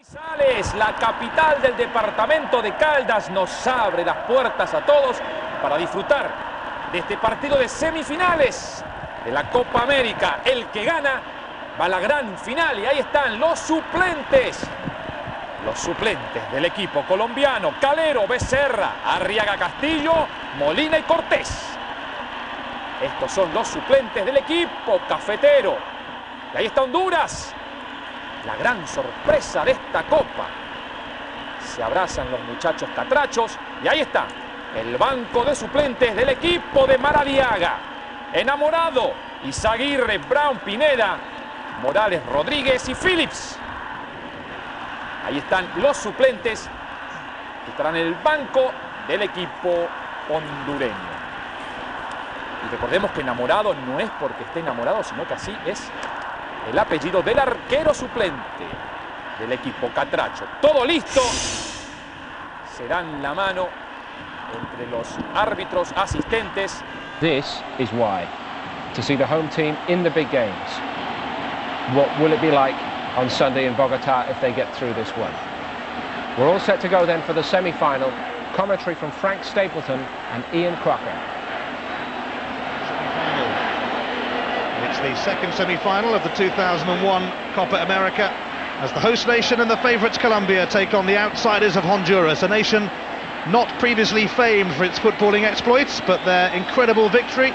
Manizales, la capital del departamento de Caldas, nos abre las puertas a todos para disfrutar de este partido de semifinales de la Copa América. El que gana va a la gran final y ahí están los suplentes. Los suplentes del equipo colombiano: Calero, Becerra, Arriaga, Castillo, Molina y Cortés. Estos son los suplentes del equipo cafetero. Y ahí está Honduras, la gran sorpresa de esta Copa. Se abrazan los muchachos catrachos y ahí está el banco de suplentes del equipo de Maradiaga. Enamorado, Izaguirre, Brown, Pineda, Morales, Rodríguez y Phillips. Ahí están los suplentes que estarán en el banco del equipo hondureño. Y recordemos que enamorado no es porque esté enamorado, sino que así es el apellido del arquero suplente del equipo catracho. Todo listo. Se dan la mano entre los árbitros asistentes. This is why, to see the home team in the big games. What will it be like on Sunday in Bogota if they get through this one? We're all set to go then for the semi-final. Commentary from Frank Stapleton and Ian Crocker. It's the second semi-final of the 2001 Copa America, as the host nation and the favourites Colombia take on the outsiders of Honduras, a nation not previously famed for its footballing exploits, but their incredible victory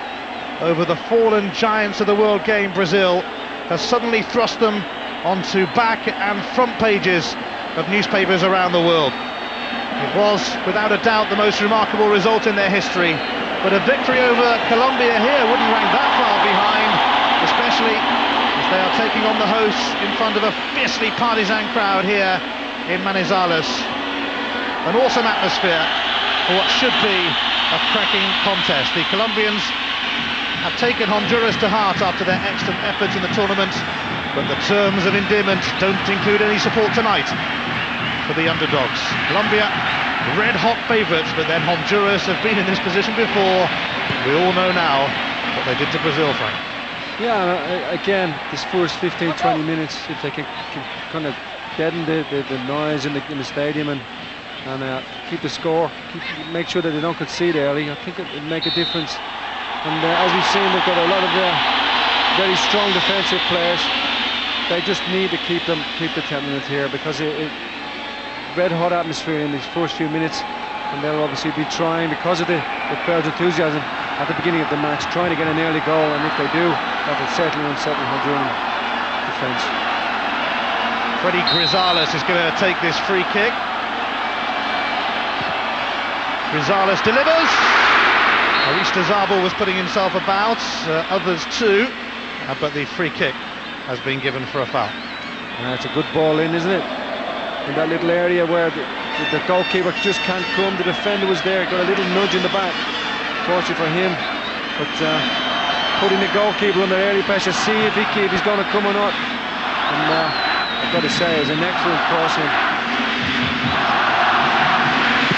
over the fallen giants of the world game, Brazil, has suddenly thrust them onto back and front pages of newspapers around the world. It was, without a doubt, the most remarkable result in their history, but a victory over Colombia here wouldn't rank that far behind, especially as they are taking on the hosts in front of a fiercely partisan crowd here in Manizales. An awesome atmosphere for what should be a cracking contest. The Colombians have taken Honduras to heart after their excellent efforts in the tournament, but the terms of endearment don't include any support tonight for the underdogs. Colombia, red-hot favourites, but then Honduras have been in this position before. We all know now what they did to Brazil, Frank. Yeah, again, this first 15-20 minutes, if they can kind of deaden the noise in the stadium and keep the score, make sure that they don't concede early, I think it'll make a difference. And as we've seen, they've got a lot of very strong defensive players. They just need to keep the temperament here, because red-hot atmosphere in these first few minutes, and they'll obviously be trying, because of the crowd's enthusiasm at the beginning of the match, trying to get an early goal, and if they do, that will certainly unsettle Honduran defence. Freddy Grizales is going to take this free kick. Grizales delivers. Aristizabal was putting himself about, others too, but the free kick has been given for a foul. It's a good ball in, isn't it? In that little area where the goalkeeper just can't come. The defender was there, got a little nudge in the back, fortunately for him, but putting the goalkeeper under early pressure, see if he's going to come or not. And I've got to say, it was an excellent crossing.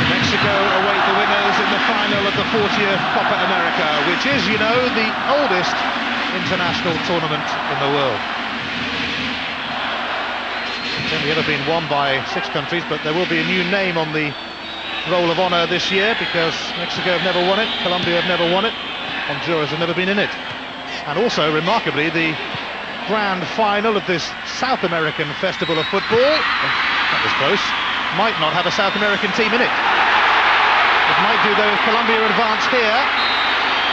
Mexico await the winners in the final of the 40th Copa America, which is, you know, the oldest international tournament in the world. It's only ever been won by 6 countries, but there will be a new name on the Roll of Honour this year, because Mexico have never won it, Colombia have never won it, Honduras have never been in it. And also, remarkably, the grand final of this South American Festival of Football, that was close, might not have a South American team in it. It might do, though, if Colombia advance here.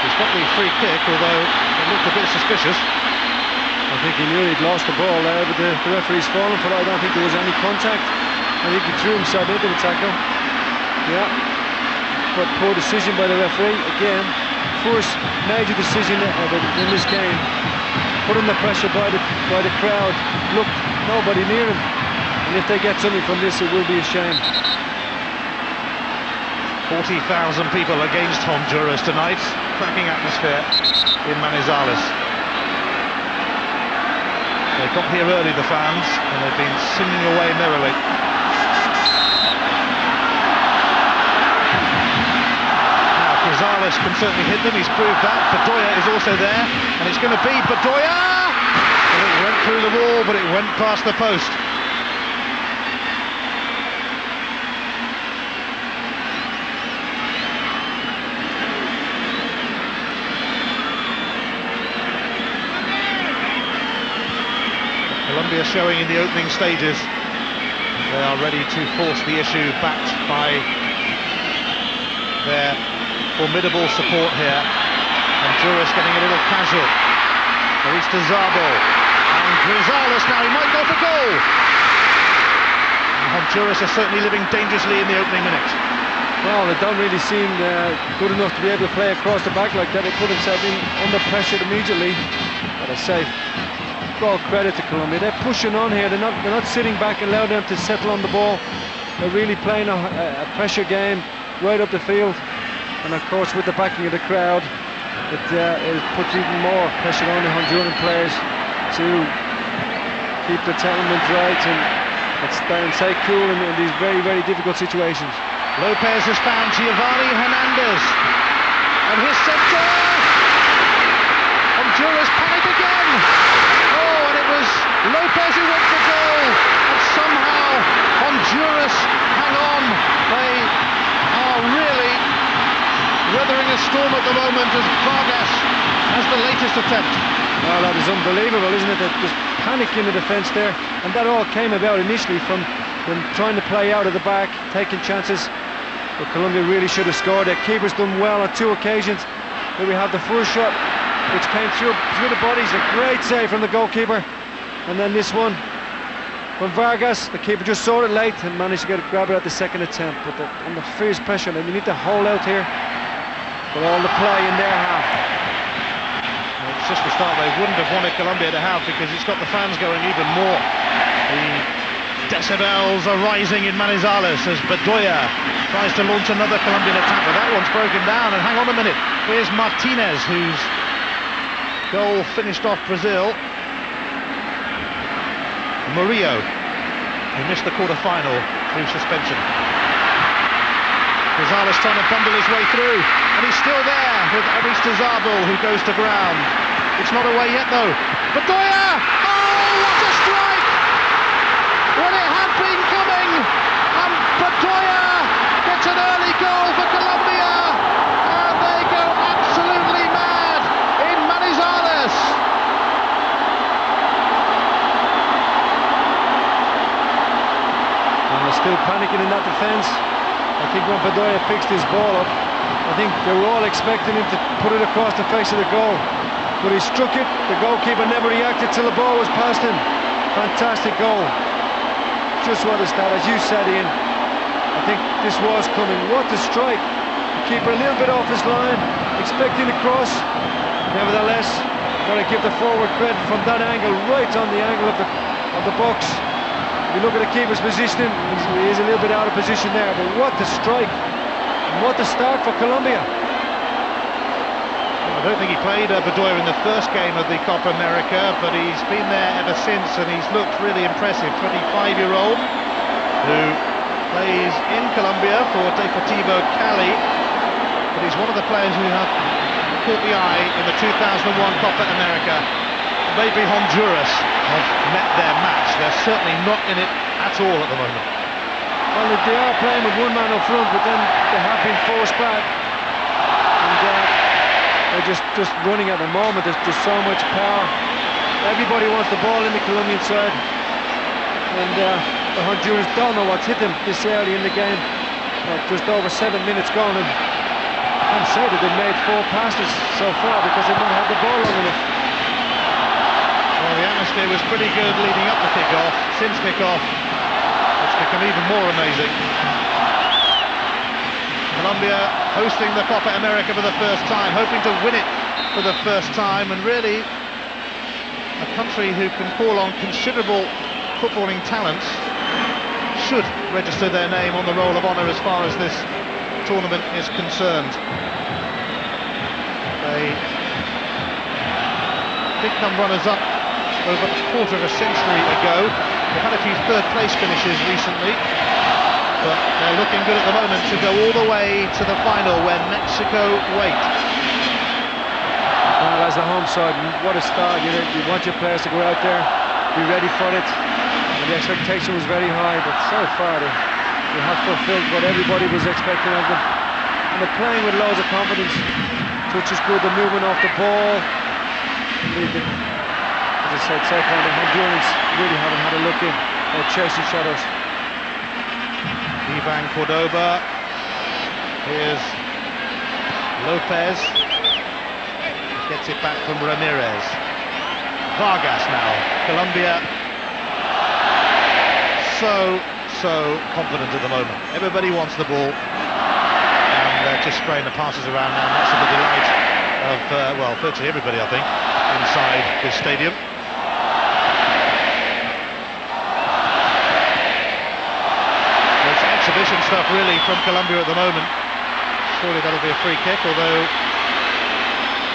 He's got the free kick, although it looked a bit suspicious. I think he knew he'd lost the ball there, but the referee's fallen for it. I don't think there was any contact. I think he threw himself into the tackle. Yeah, but poor decision by the referee. Again, first major decision in this game. Put under pressure by the crowd. Look, nobody near him. And if they get something from this, it will be a shame. 40,000 people against Honduras tonight. Cracking atmosphere in Manizales. They got here early, the fans, and they've been singing away merrily. Now, Grizales can certainly hit them, he's proved that. Bedoya is also there, and it's going to be Bedoya! Well, it went through the wall, but it went past the post. Colombia showing in the opening stages. They are ready to force the issue, backed by their formidable support here. Honduras getting a little casual. Aristezábal and Grisales now, he might go for goal. And Honduras are certainly living dangerously in the opening minutes. Well, they don't really seem good enough to be able to play across the back like that. They put themselves in under pressure immediately. But I say, all credit to Colombia. They're pushing on here. They're not sitting back and allowing them to settle on the ball. They're really playing a pressure game right up the field. And of course, with the backing of the crowd, it puts even more pressure on the Honduran players to keep the temperament right and stay cool in these very, very difficult situations. Lopez has found Giovanni Hernandez, and his centre. Honduras panic again. Oh, and it was Lopez who went for goal, and somehow Honduras hang on. They are really weathering a storm at the moment as Vargas has the latest attempt. Well, that is unbelievable, isn't it? They're just panic in the defence there, and that all came about initially from them trying to play out of the back, taking chances. But Colombia really should have scored. Their keeper's done well on 2 occasions. Here we have the first shot, which came through the bodies. A great save from the goalkeeper. And then this one from Vargas. The keeper just saw it late and managed to grab it at the second attempt. But under fierce pressure, they need to hold out here. But all the play in their half. Well, it's just the start they wouldn't have wanted Colombia to have, because it's got the fans going even more. The decibels are rising in Manizales as Bedoya tries to launch another Colombian attack, but that one's broken down. And hang on a minute, here's Martinez, whose goal finished off Brazil. Murillo, who missed the quarter-final through suspension. Grisales trying to bundle his way through, and he's still there with Aristezábal, who goes to ground. It's not away yet though. Bedoya! Oh, what a strike! When it had been coming, and Bedoya gets an early goal for Colombia, and they go absolutely mad in Manizales. And they're still panicking in that defence. I think when Bedoya fixed his ball up, I think they were all expecting him to put it across the face of the goal. But he struck it, the goalkeeper never reacted till the ball was past him. Fantastic goal. Just what a start, as you said, Ian. I think this was coming. What a strike. The keeper a little bit off his line, expecting the cross. Nevertheless, got to give the forward credit from that angle, right on the angle of the box. If you look at the keeper's positioning, he is a little bit out of position there, but what a strike, and what a start for Colombia. I don't think he played Bedoya in the first game of the Copa America, but he's been there ever since, and he's looked really impressive. 25-year-old who plays in Colombia for Deportivo Cali, but he's one of the players who have caught the eye in the 2001 Copa America. Maybe Honduras have met their match. They're certainly not in it at all at the moment. Well, they are playing with one man up front, but then they have been forced back, and they're just running at the moment. There's just so much power. Everybody wants the ball in the Colombian side, and the Honduras don't know what's hit them this early in the game. Just over 7 minutes gone, and I can't say that they've made 4 passes so far because they've not had the ball long enough. Well, the atmosphere was pretty good leading up to kick-off. Since kick-off, it's become even more amazing. Colombia hosting the Copa America for the first time, hoping to win it for the first time, and really a country who can call on considerable footballing talents should register their name on the roll of honour as far as this tournament is concerned. They did come runners-up over a quarter of a century ago. They've had a few third-place finishes recently, but they're looking good at the moment to go all the way to the final where Mexico wait. Well, as the home side, what a start. You want your players to go out there, be ready for it. And the expectation was very high, but so far they have fulfilled what everybody was expecting of them. And they're playing with loads of confidence. Touch is good, the movement off the ball. As I I said so far, the Hondurans really haven't had a look in. They're chasing shadows. Ivan Cordoba. Here's Lopez. Gets it back from Ramirez. Vargas now. Colombia so confident at the moment. Everybody wants the ball, and they're just spraying the passes around now. And that's to the delight of, well, virtually everybody, I think, inside this stadium. It's exhibition stuff, really, from Colombia at the moment. Surely that'll be a free kick, although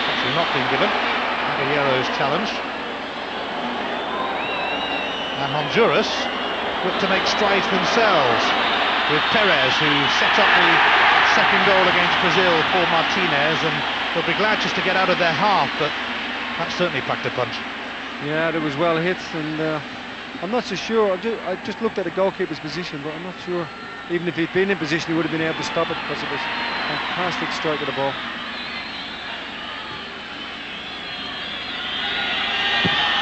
actually not being given. Caballero's challenge. And Honduras look to make strides themselves with Perez, who set up the second goal against Brazil for Martinez, and they'll be glad just to get out of their half, but that certainly packed a punch. Yeah, it was well hit, and I'm not so sure. I just looked at the goalkeeper's position, but I'm not sure. Even if he'd been in position, he would have been able to stop it, because it was a fantastic strike of the ball.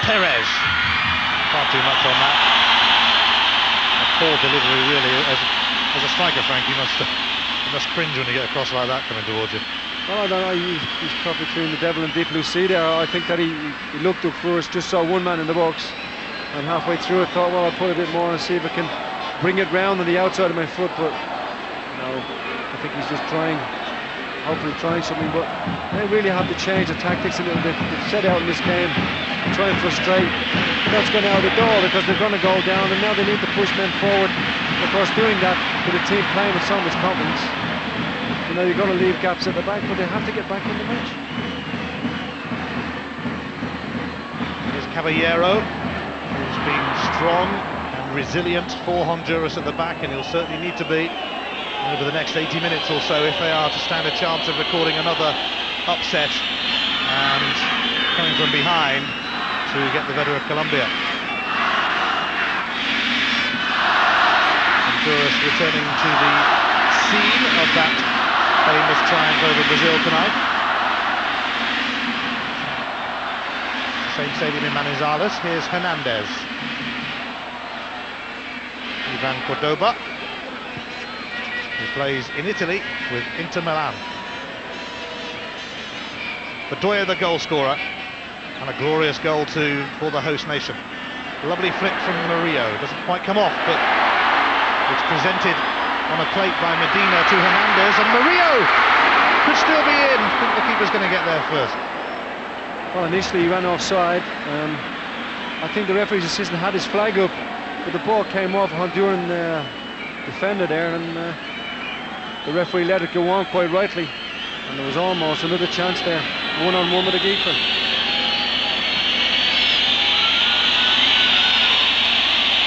Perez, far too much on that. A poor delivery, really. As a striker, Frank, you must cringe when you get a cross like that coming towards you. Well, I don't know. He's caught between the devil and deep blue sea there. I think that he looked up first, just saw one man in the box, and halfway through it thought, well, I'll put a bit more and see if I can bring it round on the outside of my foot. But no, I think he's just trying. Hopefully trying something, but they really have to change the tactics a little bit. They've set out in this game, try and frustrate. That's going out the door, because they're going to go down, and now they need to push men forward. Of course, doing that with a team playing with so much confidence, you know, you're going to leave gaps at the back, but they have to get back in the match. Here's Caballero, who's been strong and resilient for Honduras at the back, and he'll certainly need to be over the next 80 minutes or so if they are to stand a chance of recording another upset and coming from behind to get the better of Colombia. Honduras returning to the scene of that famous triumph over Brazil tonight. Same stadium in Manizales. Here's Hernandez. Ivan Cordoba, who plays in Italy with Inter Milan. Bedoya, the goal scorer, and a glorious goal too for the host nation. Lovely flick from Murillo, doesn't quite come off, but it's presented on a plate by Medina to Hernandez, and Murillo could still be in. I think the keeper's going to get there first. Well, initially he ran offside. I think the referee's assistant had his flag up, but the ball came off a Honduran defender there, and the referee let it go on quite rightly, and there was almost another chance there, one-on-one with the keeper.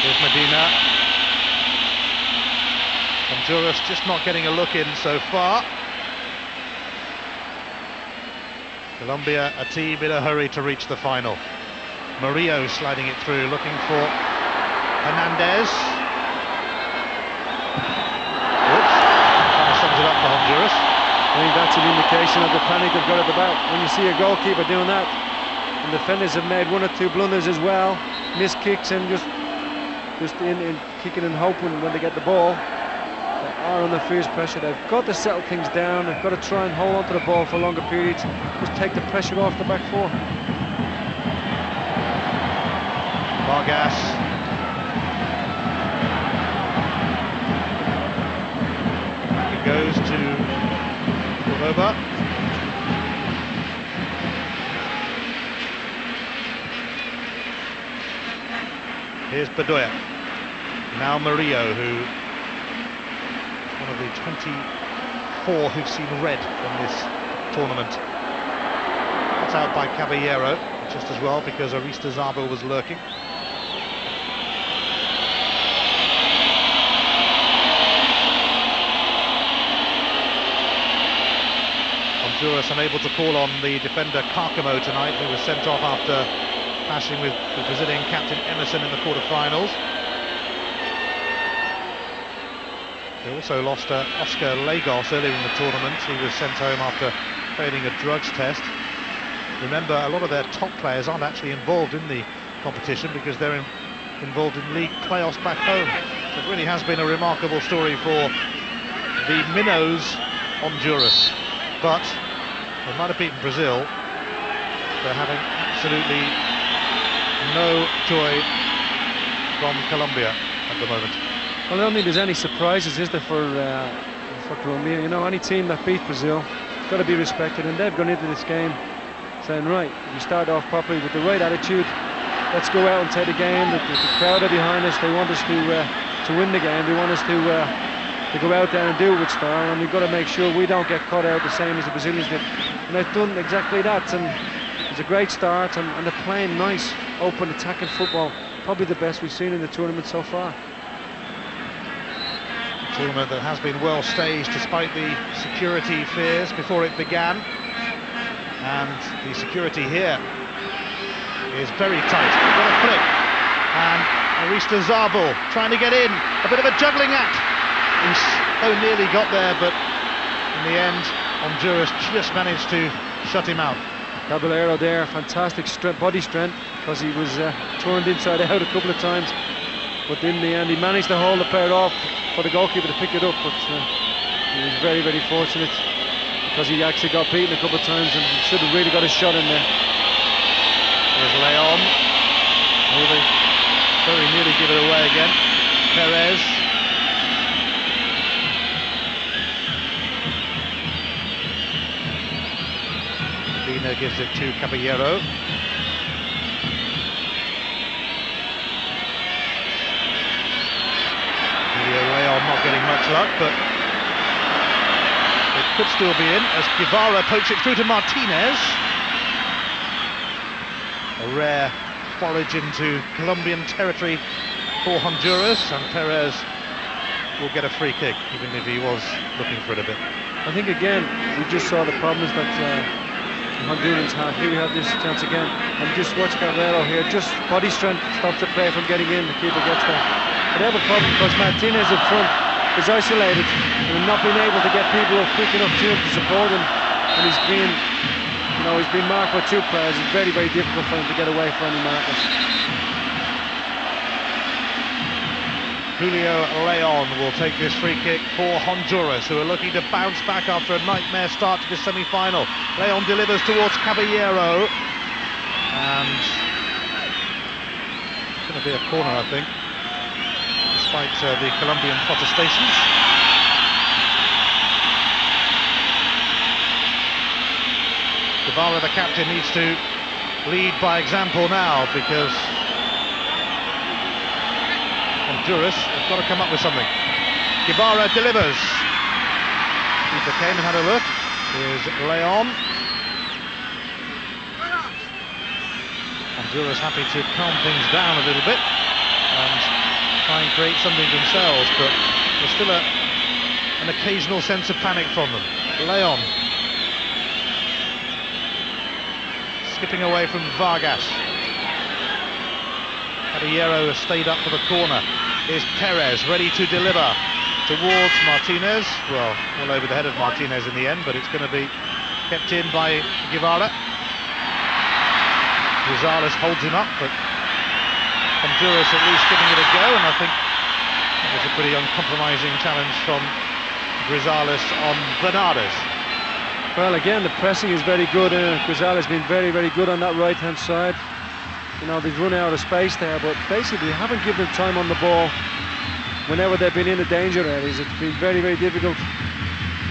Here's Medina. Honduras just not getting a look in so far. Colombia, a team in a hurry to reach the final. Murillo sliding it through, looking for Hernandez. Sums it up for Honduras. I think that's an indication of the panic they've got at the back. When you see a goalkeeper doing that, and defenders have made one or two blunders as well, missed kicks, and just in kicking and hoping when they get the ball. They are under fierce pressure. They've got to settle things down. They've got to try and hold on to the ball for longer periods. Just take the pressure off the back four. Vargas. Goes to Cordoba. Here's Bedoya. Now Murillo, who is one of the 24 who've seen red in this tournament. That's out by Caballero, just as well, because Aristizabal was lurking. Honduras unable to call on the defender Carcamo tonight, who was sent off after clashing with the Brazilian captain Emerson in the quarter-finals. They also lost Oscar Lagos earlier in the tournament. He was sent home after failing a drugs test. Remember, a lot of their top players aren't actually involved in the competition because they're involved in league playoffs back home. So it really has been a remarkable story for the minnows Honduras, but they might have beaten Brazil. They're having absolutely no joy from Colombia at the moment. Well, I don't think there's any surprises, is there, for Colombia? You know, any team that beat Brazil has got to be respected, and they've gone into this game saying, right, if we start off properly with the right attitude, let's go out and take the game. The crowd are behind us. They want us to win the game. They want us to go out there and do it with style, and we've got to make sure we don't get caught out the same as the Brazilians did. And they've done exactly that, and it's a great start, and they're playing nice, open, attacking football. Probably the best we've seen in the tournament so far. A tournament that has been well staged despite the security fears before it began. And the security here is very tight. What a flick. And Arista Zabal trying to get in. A bit of a juggling act. He so nearly got there, but in the end, Honduras just managed to shut him out. Caballero there, fantastic body strength, because he was turned inside out a couple of times. But in the end, he managed to hold the player off for the goalkeeper to pick it up. But he was very, very fortunate, because he actually got beaten a couple of times and should have really got a shot in there. There's Leon. Very nearly give it away again. Perez. Medina gives it to Caballero. Leon not getting much luck, but it could still be in as Guevara pokes it through to Martinez. A rare forage into Colombian territory for Honduras, and Perez will get a free kick, even if he was looking for it a bit. I think again, we just saw the problems that Hondurans had. Here we have this chance again, and just watch Caballero here, just body strength stops the play from getting in, the keeper gets there. But they have a problem because Martinez in front is isolated and not being able to get people quick enough to him to support him, and he's been marked by two players. It's very, very difficult for him to get away from any markers. Julio Leon will take this free kick for Honduras, who are looking to bounce back after a nightmare start to the semi-final. Leon delivers towards Caballero, and it's going to be a corner, I think, despite the Colombian protestations. Guevara, the captain, needs to lead by example now, because Honduras have got to come up with something. Guevara delivers. Keeper came and had a look. Here's Leon. Honduras happy to calm things down a little bit and try and create something themselves, but there's still an occasional sense of panic from them. Leon skipping away from Vargas. Caballero has stayed up for the corner. Here's Perez ready to deliver towards Martinez. Well, all over the head of Martinez in the end, but it's going to be kept in by Guevara. Rosales holds him up, but Honduras at least giving it a go, and I think that was a pretty uncompromising challenge from Rosales on Bernardes. Well, again, the pressing is very good. Rosales has been very, very good on that right-hand side. You know, they've run out of space there, but basically they haven't given them time on the ball whenever they've been in the danger areas. It's been very, very difficult.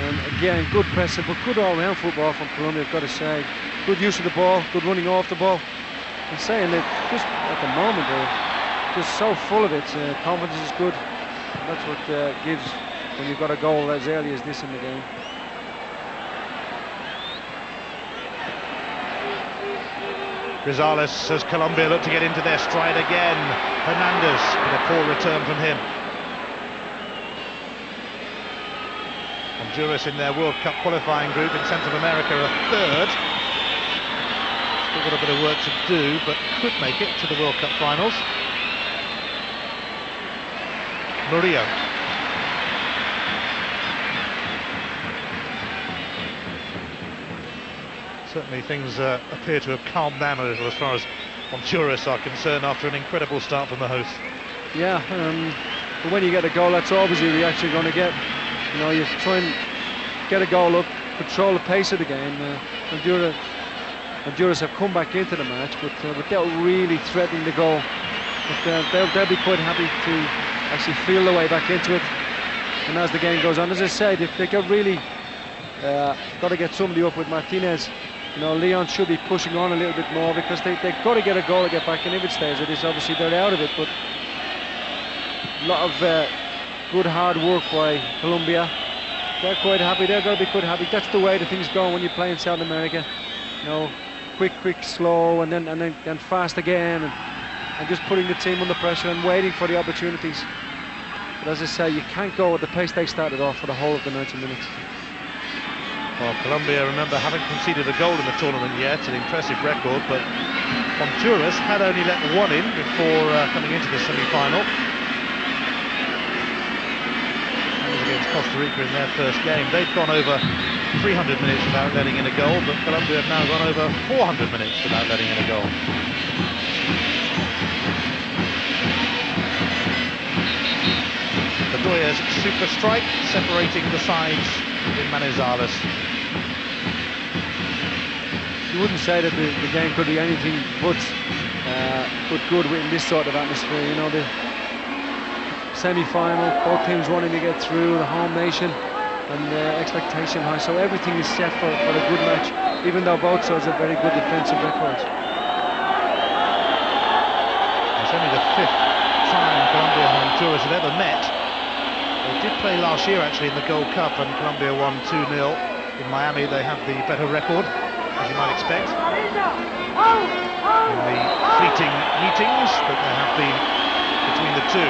And again, good pressing, but good all-round football from Colombia, I've got to say. Good use of the ball, good running off the ball. I'm saying that just at the moment they're just so full of it. Confidence is good. That's what gives when you've got a goal as early as this in the game. Rosales as Colombia look to get into their stride again. Hernandez with a poor return from him. Honduras in their World Cup qualifying group in Central America are third. Still got a bit of work to do, but could make it to the World Cup finals. Murillo. Certainly things appear to have calmed down a little as far as Honduras are concerned after an incredible start from the hosts. Yeah, but when you get a goal, that's always the reaction you're going to get. You know, you try and get a goal up, control the pace of the game. Honduras have come back into the match, but without really threatening the goal. But they'll be quite happy to actually feel their way back into it. And as the game goes on, as I said, if they could really got to get somebody up with Martinez. You know, Leon should be pushing on a little bit more, because they've got to get a goal to get back. And if it stays at this, obviously they're out of it. But a lot of good hard work by Colombia. They're quite happy. They're going to be quite happy. That's the way the things go when you play in South America. You know, quick, slow, and then fast again, and just putting the team under pressure and waiting for the opportunities. But as I say, you can't go at the pace they started off for the whole of the 90 minutes. Well, Colombia, remember, haven't conceded a goal in the tournament yet, an impressive record, but Honduras had only let one in before coming into the semi-final. That was against Costa Rica in their first game. They'd gone over 300 minutes without letting in a goal, but Colombia have now gone over 400 minutes without letting in a goal. Bedoya's super strike separating the sides in Manizales. You wouldn't say that the game could be anything but good in this sort of atmosphere. You know, the semi-final, both teams wanting to get through, the home nation, and expectation high. So everything is set for a good match, even though both sides have very good defensive records. It's only the 5th time Colombia and Honduras have ever met. They did play last year actually in the Gold Cup, and Colombia won 2-0 in Miami. They have the better record, as you might expect, in the fleeting meetings that there have been between the two.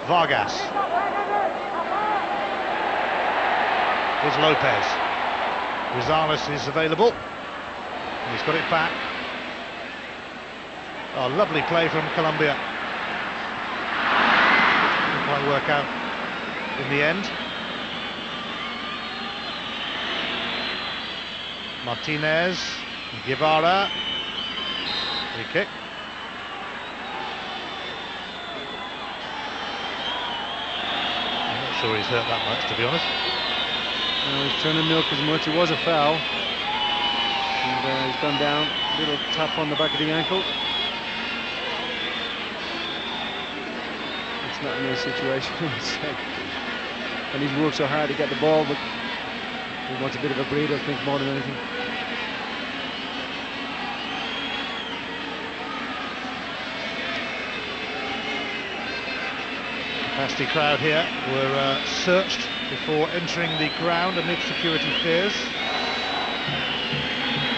Vargas. Here's Lopez. Rosales is available, and he's got it back. Oh, lovely play from Colombia. Didn't quite work out in the end. Martinez, Guevara, free kick. I'm not sure he's hurt that much, to be honest. He's trying to milk as much. It was a foul, and he's gone down. Little tap on the back of the ankle. Not in this situation, and he's worked so hard to get the ball, but he wants a bit of a breather, I think, more than anything. Capacity crowd here were searched before entering the ground amid security fears,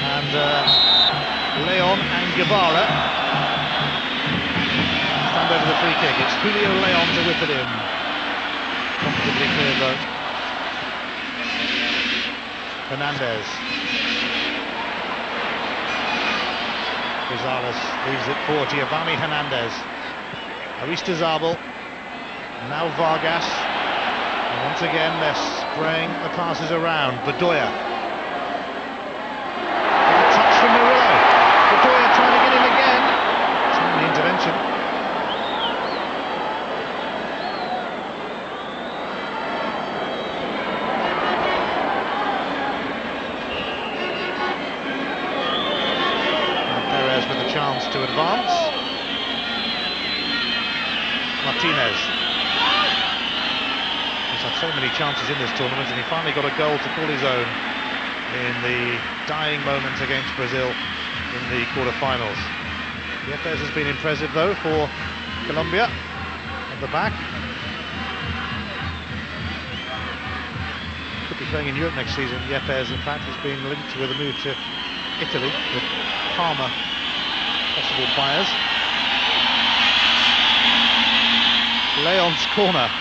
and Leon and Guevara stand over the free kick. It's Julio Leon to whip it in. Comfortably cleared though. Hernandez. Rosales leaves it for Giovanni Hernandez. Aristizabal. Now Vargas. And once again they're spraying the passes around. Bedoya. A touch from Murillo. Bedoya trying to get in again. Timely intervention. Chance to advance. Martinez. He's had so many chances in this tournament, and he finally got a goal to call his own in the dying moments against Brazil in the quarter-finals. Yepes has been impressive though for Colombia at the back. Could be playing in Europe next season. Yepes, in fact, has been linked with a move to Italy with Parma possible buyers. Leon's corner. I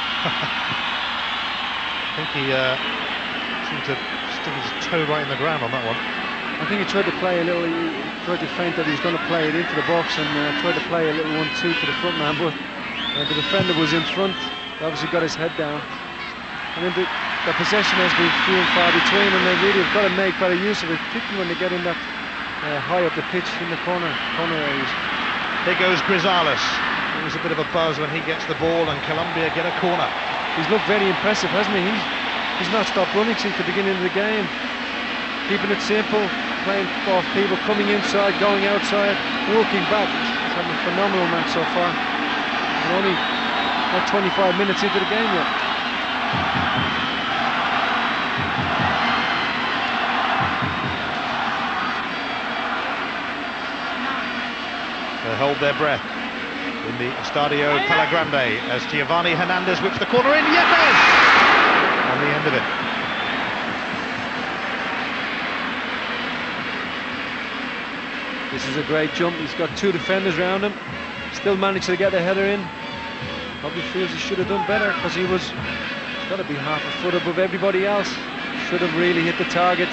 think he seemed to stick his toe right in the ground on that one. I think he tried to play a little, he tried to feint that he was going to play it into the box, and tried to play a little 1-2 to the front man, but the defender was in front. He obviously got his head down. I mean, the possession has been few and far between, and they really have got to make better use of it, particularly when they get in that high up the pitch in the corner areas. Here goes Grisales. There's a bit of a buzz when he gets the ball, and Colombia get a corner. He's looked very impressive, hasn't he? He's not stopped running since the beginning of the game. Keeping it simple, playing off people, coming inside, going outside, working back. He's having a phenomenal match so far. We're only not 25 minutes into the game yet. They hold their breath in the Estadio Palagrande as Giovanni Hernandez whips the corner in. Yepes! On the end of it. This is a great jump. He's got two defenders around him. Still managed to get the header in. Probably feels he should have done better because he was got to be half a foot above everybody else. Should have really hit the target.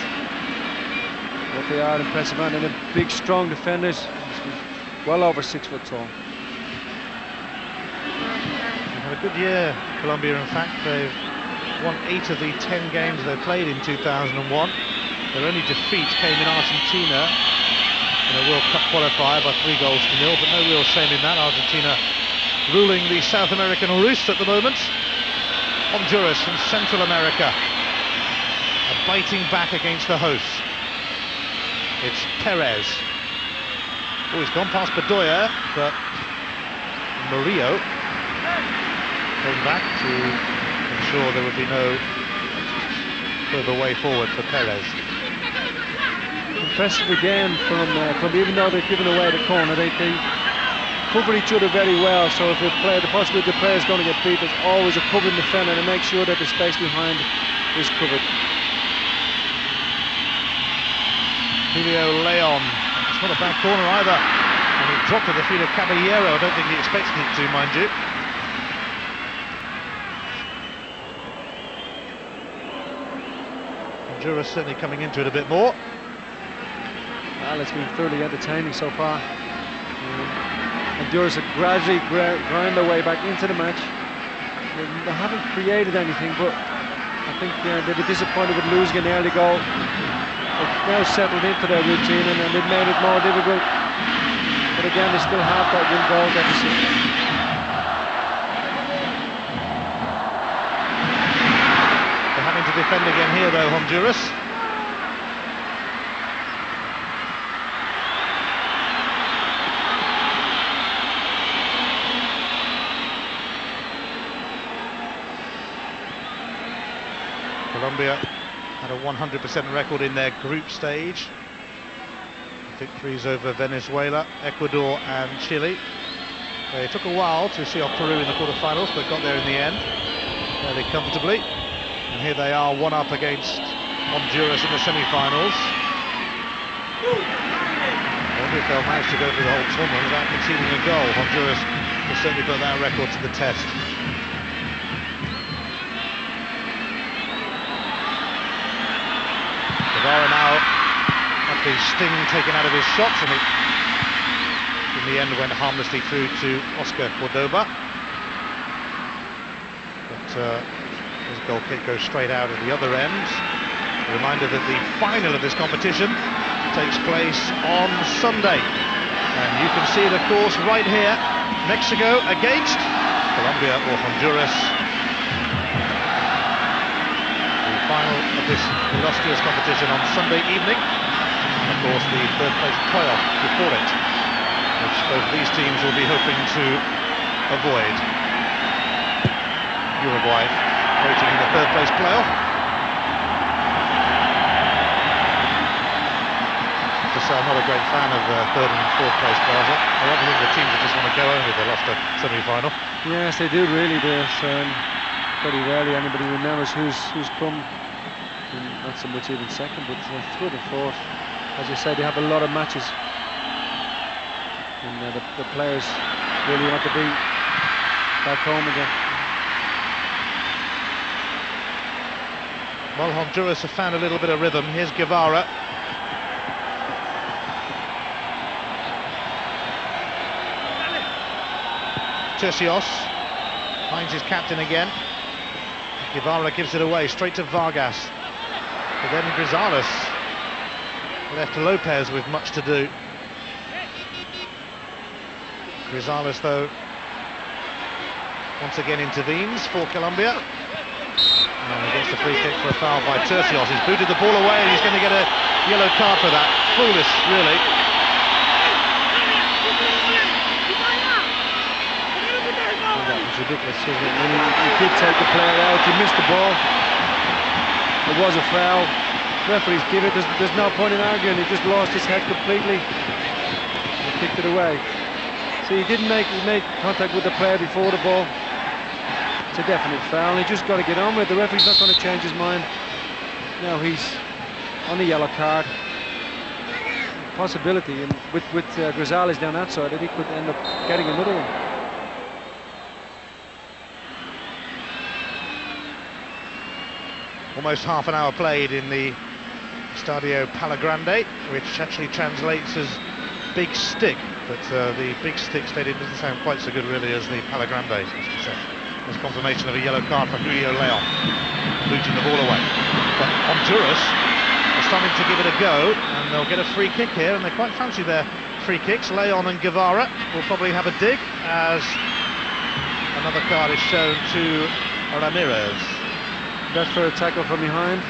But they are impressive, and they're big, strong defenders. Well over 6 foot tall. They've had a good year, Colombia. In fact, they've won 8 of the 10 games they played in 2001. Their only defeat came in Argentina in a World Cup qualifier by 3 goals to 0, but no real shame in that. Argentina ruling the South American roost at the moment. Honduras from Central America are biting back against the hosts. It's Perez. Oh, he's gone past Bedoya, but Murillo came back to ensure there would be no further way forward for Perez. Impressive again from even though they've given away the corner, they cover each other very well. So if the possibility the player is going to get beat, there's always a covering defender to make sure that the space behind is covered. Julio Leon. It's not a bad corner either, and it dropped at the feet of Caballero. I don't think he expected it to, mind you. Honduras certainly coming into it a bit more. Well, it's been thoroughly entertaining so far. Honduras have gradually grind their way back into the match. They haven't created anything, but I think they were disappointed with losing an early goal. They've now settled into their routine and they've made it more difficult. But again, they still have that 1 goal deficit. They're having to defend again here though, Honduras. Colombia had a 100% record in their group stage. Victories over Venezuela, Ecuador and Chile. They took a while to see off Peru in the quarterfinals, but got there in the end fairly comfortably. And here they are, 1 up against Honduras in the semi-finals. I wonder if they'll manage to go through the whole tournament without conceding a goal. Honduras will certainly put that record to the test. Guevara now had the sting taken out of his shots, and it in the end went harmlessly through to Oscar Cordoba. But his goal kick goes straight out at the other end. A reminder that the final of this competition takes place on Sunday. And you can see it, of course, right here. Mexico against Colombia or Honduras. Final of this illustrious competition on Sunday evening. And of course the third place playoff before it, which both these teams will be hoping to avoid. Uruguay waiting in the third place playoff. I'm not a great fan of third and fourth place playoffs. I don't think the teams that just want to go home if they lost a semi-final. Yes, they do really. There's pretty rarely anybody remembers who's come, not so much even second, but third and fourth. As you say, they have a lot of matches, and the players really want to be back home again. Well, Honduras have found a little bit of rhythm. Here's Guevara. Tercios finds his captain again. Guevara gives it away straight to Vargas. But then Grisales left Lopez with much to do. Grisales, though, once again intervenes for Colombia. And he gets the free kick for a foul by Tercios. He's booted the ball away and he's going to get a yellow card for that. Foolish, really. That was ridiculous, wasn't it? When he did take the player out, he missed the ball. It was a foul. Referees give it. There's no point in arguing. He just lost his head completely. He kicked it away. So he didn't make contact with the player before the ball. It's a definite foul. He just got to get on with it. The referee's not going to change his mind. Now he's on the yellow card. Possibility, and with Grisales down that side, that he could end up getting another one. Almost half an hour played in the Stadio Palagrande, which actually translates as Big Stick, but the Big Stick Stadium doesn't sound quite so good really as the Palagrande. There's confirmation of a yellow card for Julio Leon, booting the ball away. But Honduras are starting to give it a go, and they'll get a free kick here, and they quite fancy their free kicks. Leon and Guevara will probably have a dig as another card is shown to Ramirez. That's for a tackle from behind.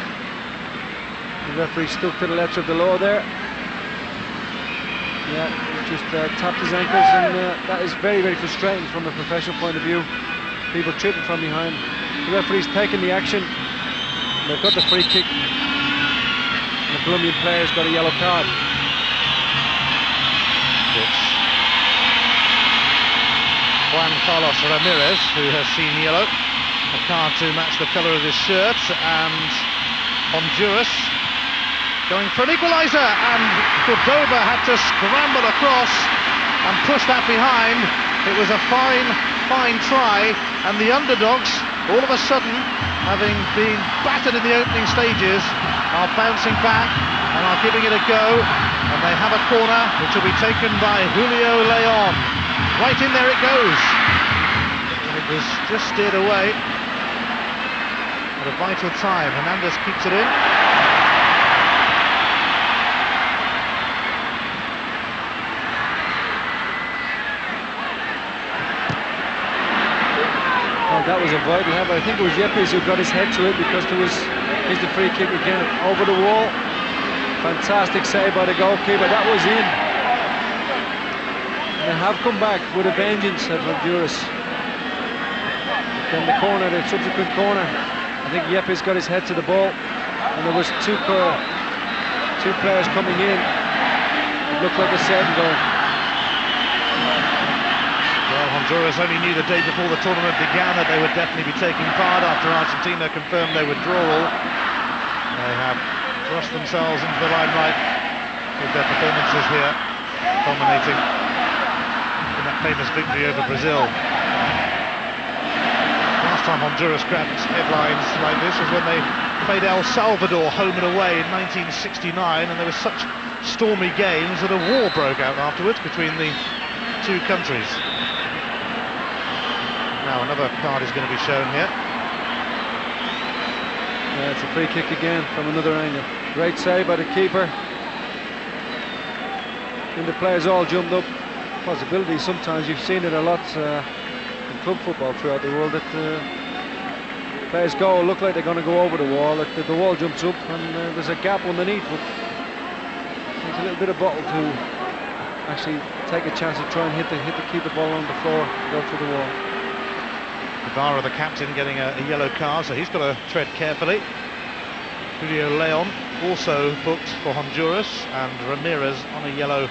The referee stuck to the letter of the law there. Yeah, he just tapped his ankles, and that is very, very frustrating from a professional point of view. People tripping from behind. The referee's taken the action. They've got the free kick. And the Colombian player's got a yellow card. It's Juan Carlos Ramirez, who has seen yellow. A card to match the colour of his shirt, and Honduras going for an equaliser, and Cordoba had to scramble across and push that behind. It was a fine try, and the underdogs, all of a sudden, having been battered in the opening stages, are bouncing back and are giving it a go, and they have a corner which will be taken by Julio Leon. Right in there it goes. And it was just steered away at a vital time. Hernandez keeps it in. That was a vital have. I think it was Yepes who got his head to it, because here's the free kick again, over the wall. Fantastic save by the goalkeeper. That was in. And they have come back with a vengeance at Honduras. Then the corner, the subsequent corner, I think Yepes got his head to the ball, and there was two players coming in. It looked like a second goal. Well, Honduras only knew the day before the tournament began that they would definitely be taking part after Argentina confirmed their withdrawal. They have thrust themselves into the limelight with their performances here, culminating in that famous victory over Brazil. Last time Honduras grabbed headlines like this was when they played El Salvador home and away in 1969, and there were such stormy games that a war broke out afterwards between the two countries. Now another card is going to be shown here. Yeah, it's a free kick again from another angle. Great save by the keeper. And the players all jumped up. Possibility, sometimes you've seen it a lot in club football throughout the world, that players look like they're going to go over the wall, that the wall jumps up and there's a gap underneath, but there's a little bit of bottle to actually take a chance to try and keep the ball on the floor, go through the wall. Guevara, the captain, getting a yellow card, so he's got to tread carefully. Julio Leon also booked for Honduras, and Ramirez on a yellow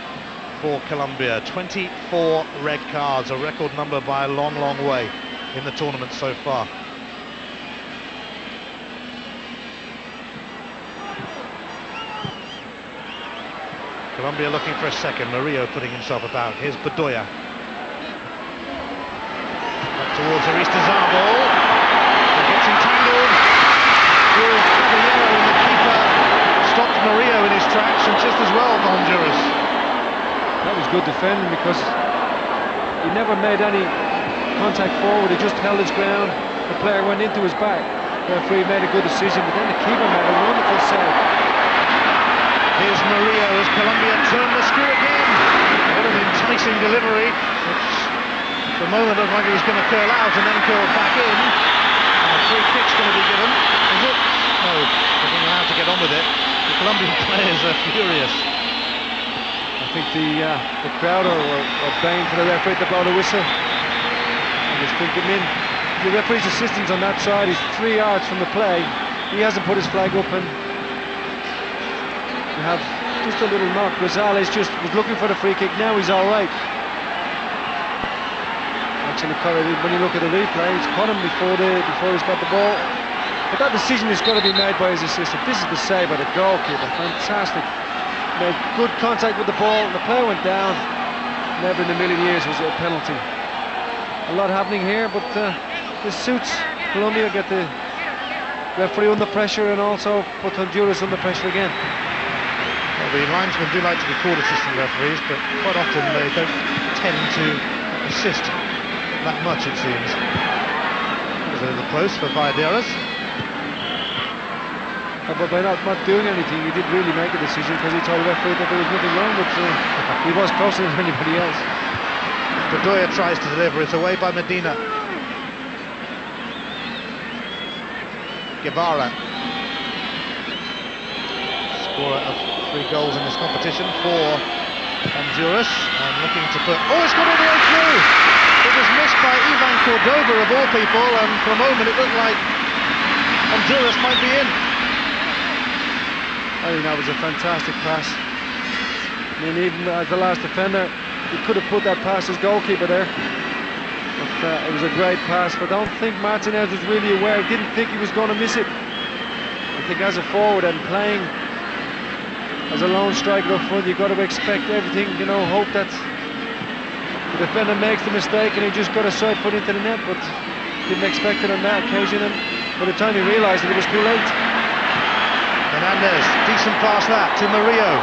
for Colombia. 24 red cards, a record number by a long, long way in the tournament so far. Colombia looking for a second. Murillo putting himself about. Here's Bedoya. Towards Aristizabal, he gets entangled with Caballero, and the keeper stopped Murillo in his tracks, and just as well for Honduras. That was good defending, because he never made any contact forward, he just held his ground. The player went into his back. referee made a good decision, but then the keeper made a wonderful save. Here's Murillo as Colombia turn the screw again. What an enticing delivery, which for a moment looked like it was going to curl out and then curl back in. And a free kick's going to be given, is it? No, they're being allowed to get on with it. The Colombian players are furious. I think the crowd are baying for the referee to blow the whistle. And just think him in. The referee's assistant on that side is 3 yards from the play. He hasn't put his flag up, and you have just a little knock. Rosales just was looking for the free kick. Now he's all right. Actually, when you look at the replay, he's caught him before he's got the ball. But that decision is going to be made by his assistant. This is the save by the goalkeeper. Fantastic. Made good contact with the ball. The player went down. Never in a million years was it a penalty. A lot happening here, but this suits Colombia. Get the referee under pressure and also put Honduras under pressure again. Well, the linesmen do like to be called assistant referees, but quite often they don't tend to assist that much, it seems. There's a little close for Valladares. But by not doing anything, he did really make a decision, because he told the referee that there was nothing wrong, but he was closer than anybody else. Bedoya tries to deliver it away by Medina. Guevara, scorer of 3 goals in this competition for Honduras, and looking to put... Oh, it's got all the way through! It was missed by Ivan Cordova of all people, and for a moment it looked like Honduras might be in. I think that was a fantastic pass. I mean, even as the last defender, he could have put that past his goalkeeper there. But it was a great pass. But I don't think Martinez was really aware. He didn't think he was going to miss it. I think as a forward and playing as a lone striker up front, you've got to expect everything, you know, hope that the defender makes the mistake and he just got a side foot into the net, but didn't expect it on that occasion, and by the time he realised it was too late. Hernandez, decent pass that to Murillo.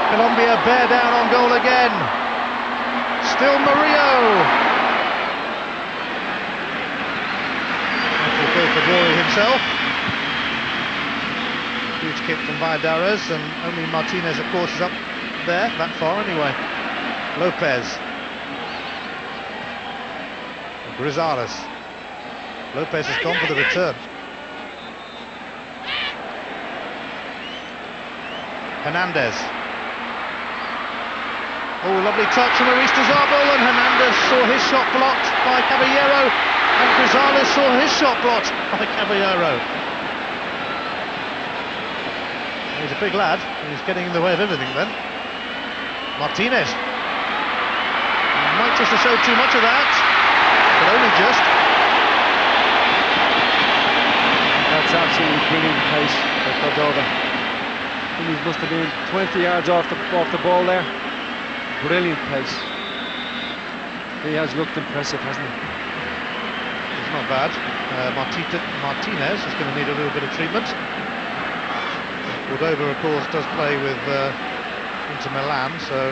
Colombia bear down on goal again. Still Murillo. That will go for glory himself. Huge kick from Valladares, and only Martinez, of course, is up there, that far anyway. Lopez. Grisales. Lopez has gone for the return. Hernandez. Oh, lovely touch from Aristizabal, and Hernandez saw his shot blocked by Caballero, and Grisales saw his shot blocked by Caballero. He's a big lad, he's getting in the way of everything then. Martinez. Might just have showed too much of that, but only just. That's absolutely brilliant pace by Cordova. I think he must have been 20 yards off the ball there. Brilliant pace. He has looked impressive, hasn't he? It's not bad. Martinez is going to need a little bit of treatment. Cordova, of course, does play with Inter Milan, so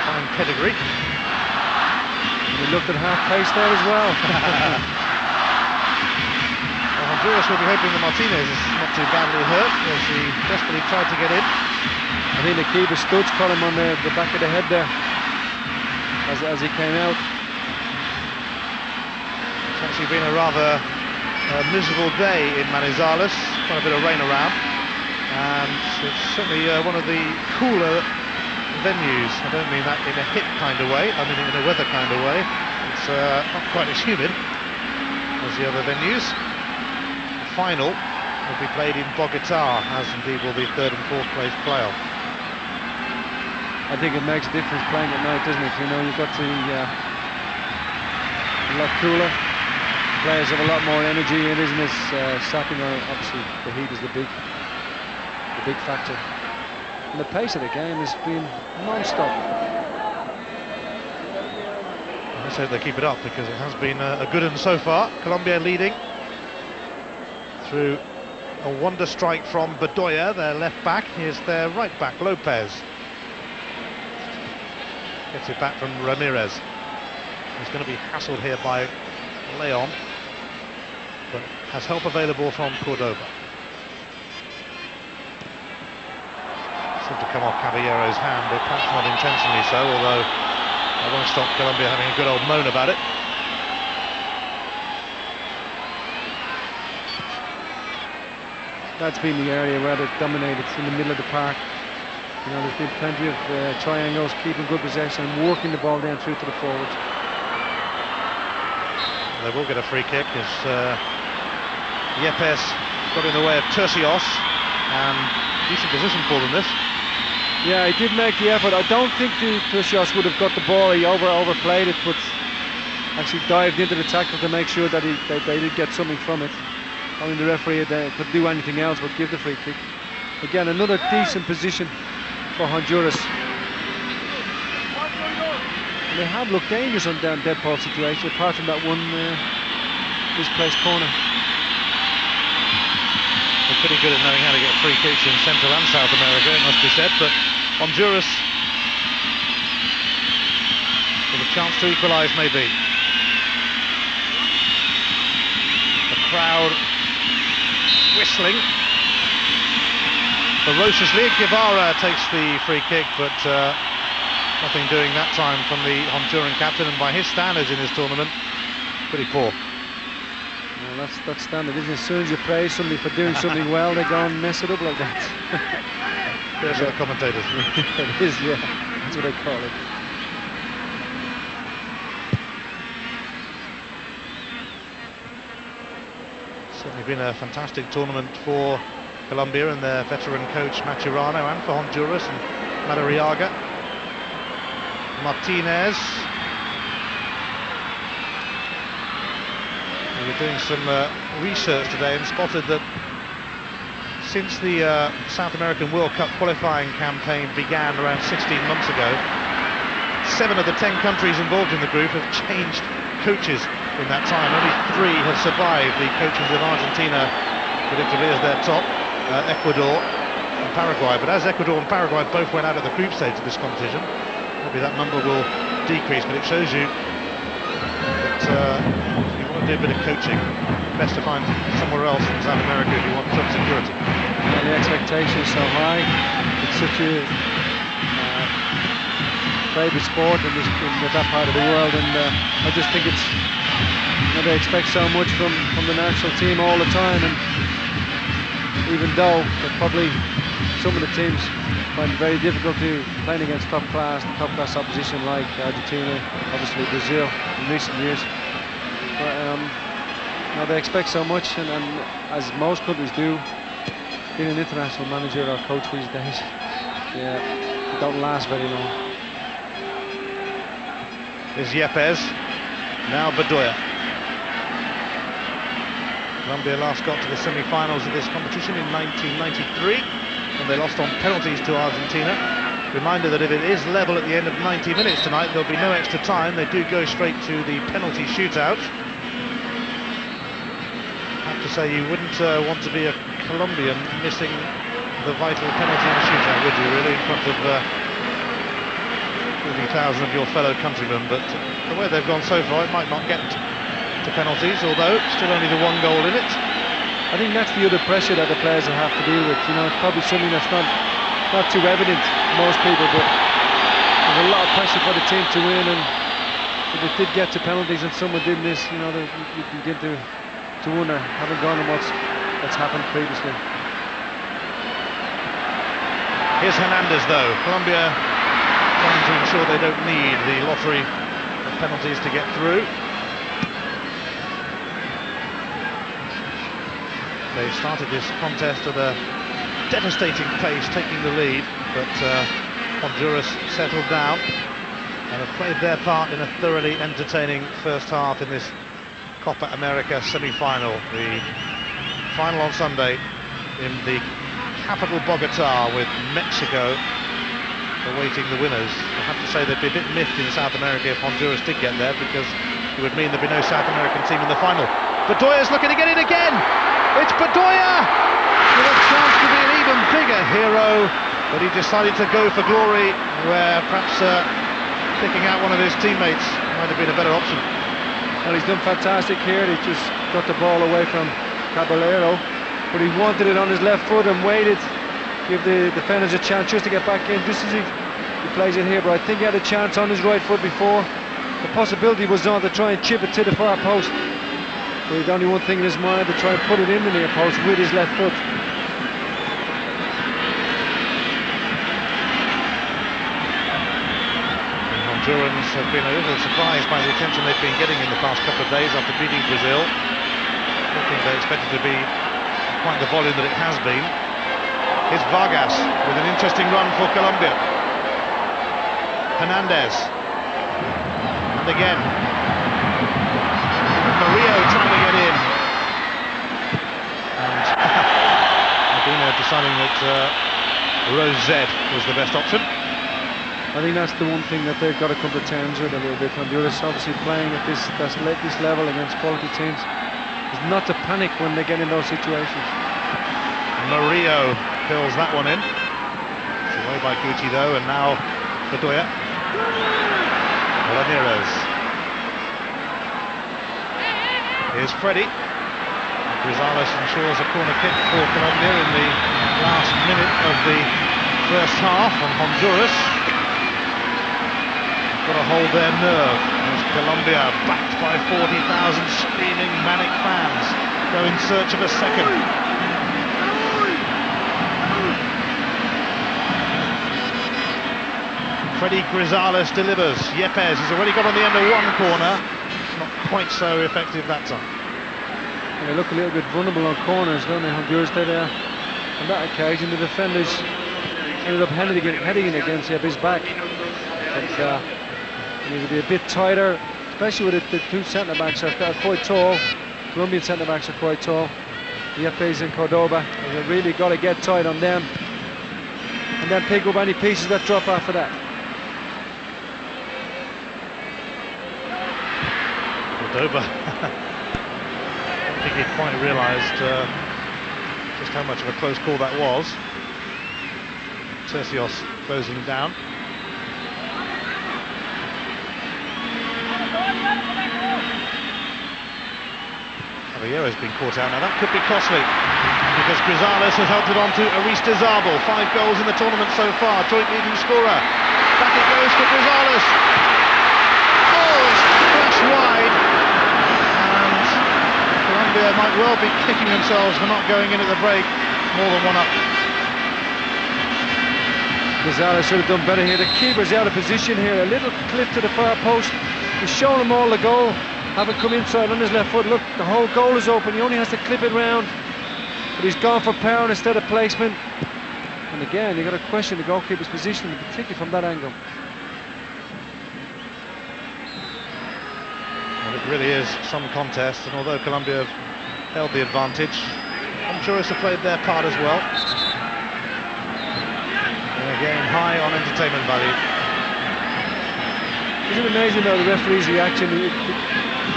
fine pedigree. He looked at half pace there as well. Honduras will be hoping that Martinez is not too badly hurt, as he desperately tried to get in. I think the keeper Stutz caught him on the back of the head there as he came out. It's actually been a rather miserable day in Manizales, quite a bit of rain around, and it's certainly one of the cooler venues. I don't mean that in a hit kind of way, I mean in a weather kind of way. It's not quite as humid as the other venues. The final will be played in Bogota, as indeed will the 3rd and 4th place playoff. I think it makes a difference playing at night, doesn't it? You know, you've got to a lot cooler. Players have a lot more energy. It isn't as sapping. Obviously, the heat is the big factor. And the pace of the game has been non-stop. Let's hope they keep it up, because it has been a good one so far. Colombia leading through a wonder strike from Bedoya, their left back. Here's their right back, Lopez. Gets it back from Ramirez. He's going to be hassled here by Leon. but has help available from Cordoba. Seemed to come off Caballero's hand, but perhaps not intentionally so, although I won't stop Colombia having a good old moan about it. That's been the area where they've dominated, in the middle of the park. You know, there's been plenty of triangles, keeping good possession and working the ball down through to the forwards. They will get a free kick as Yepes got in the way of Tercios, and decent position for them this. Yeah, he did make the effort. I don't think the Tercios would have got the ball. He overplayed it, but actually dived into the tackle to make sure that they did get something from it. I mean, the referee could do anything else but give the free kick. Again, another decent position for Honduras. And they have looked dangerous on down dead ball situation, apart from that one misplaced corner. They're pretty good at knowing how to get free kicks in Central and South America, it must be said, but Honduras with a chance to equalise maybe. The crowd whistling ferociously. Guevara takes the free kick, but nothing doing that time from the Honduran captain, and by his standards in this tournament, pretty poor. Well, that's standard, isn't it? As soon as you praise somebody for doing something well, they go and mess it up like that. There's the commentators. It is, yeah. That's what they call it. Certainly been a fantastic tournament for Colombia and their veteran coach Maturano, and for Honduras and Madariaga. Martinez. We were doing some research today and spotted that since the South American World Cup qualifying campaign began around 16 months ago, 7 of the 10 countries involved in the group have changed coaches in that time. Only 3 have survived. The coaches of Argentina, predictably as their top, Ecuador and Paraguay. But as Ecuador and Paraguay both went out of the group stage of this competition, maybe that number will decrease, but it shows you that if you want to do a bit of coaching, best to find somewhere else in South America if you want some security. Yeah, the expectation is so high. It's such a favourite sport in that part of the world, and I just think it's, you know, they expect so much from the national team all the time, and even though probably some of the teams find it very difficult to playing against top class opposition like Argentina, obviously Brazil in recent years. But you know, they expect so much, and as most countries do, being an international manager or coach these days, yeah, it don't last very long. Is Yepes, now Bedoya. Colombia last got to the semi-finals of this competition in 1993, when they lost on penalties to Argentina. Reminder that if it is level at the end of 90 minutes tonight, there'll be no extra time. They do go straight to the penalty shootout. I have to say, you wouldn't want to be a Colombian missing the vital penalty in a shootout, would you, really, in front of 40,000 of your fellow countrymen? But the way they've gone so far, it might not get to penalties, although still only the 1 goal in it. I think that's the other pressure that the players will have to deal with. You know, it's probably something that's not too evident to most people, but there's a lot of pressure for the team to win, and if it did get to penalties and someone did miss, you know, you begin to wonder, having gone on what's happened previously. Here's Hernandez though. Colombia trying to ensure they don't need the lottery of penalties to get through. They started this contest at a devastating pace, taking the lead, but Honduras settled down and have played their part in a thoroughly entertaining first half in this Copa America semi-final. The final on Sunday in the capital Bogotá, with Mexico awaiting the winners. I have to say they'd be a bit miffed in South America if Honduras did get there, because it would mean there'd be no South American team in the final. Bedoya's looking to get it again! It's Bedoya with a chance to be an even bigger hero, but he decided to go for glory, where perhaps picking out one of his teammates might have been a better option. Well, he's done fantastic here. He just got the ball away from Caballero, but he wanted it on his left foot and waited, give the defenders a chance just to get back in, just as he plays it here. But I think he had a chance on his right foot before. The possibility was on to try and chip it to the far post, but he'd only one thing in his mind, to try and put it in the near post with his left foot. Hondurans have been a little surprised by the attention they've been getting in the past couple of days after beating Brazil. I don't think they expected to be quite the volume that it has been. Here's Vargas with an interesting run for Colombia. Hernandez. And again. Murillo trying to get in. And Medina deciding that Rose Z was the best option. I think that's the one thing that they've got to come to terms with a little bit. Honduras obviously playing at this level against quality teams is not to panic when they get in those situations. Murillo fills that one in. It's away by Guti though, and now Bedoya. Ramirez. Here's Freddy. Grisales ensures a corner kick for Colombia in the last minute of the first half, and Honduras got to hold their nerve as Colombia, backed by 40,000 screaming manic fans, go in search of a second. Freddy Grisales delivers. Yepes has already got on the end of one corner, not quite so effective that time. And they look a little bit vulnerable on corners, don't they? Honduras did on that occasion. The defenders ended up heading in against Yepes' back. But need to be a bit tighter, especially with the two centre-backs are quite tall. Colombian centre-backs are quite tall. Yepes and Cordoba. They've really got to get tight on them and then pick up any pieces that drop after that. Cordoba, I don't think he quite realised just how much of a close call that was. Tercios closing down. Caballero's been caught out now. That could be costly because Grisales has held it on to Aristizabal. 5 goals in the tournament so far, joint leading scorer. Back it goes for Grisales. Oh, it's flashed wide, and Colombia might well be kicking themselves for not going in at the break. More than one up. Grisales should have done better here. The keeper's out of position here. A little clip to the far post. He's shown them all the goal. Haven't come inside on his left foot. Look, the whole goal is open. He only has to clip it round, but he's gone for power instead of placement. And again, you've got to question the goalkeeper's position, particularly from that angle. Well, it really is some contest, and although Colombia have held the advantage, Honduras have played their part as well. And again, high on entertainment value. Isn't it amazing though, the referee's reaction?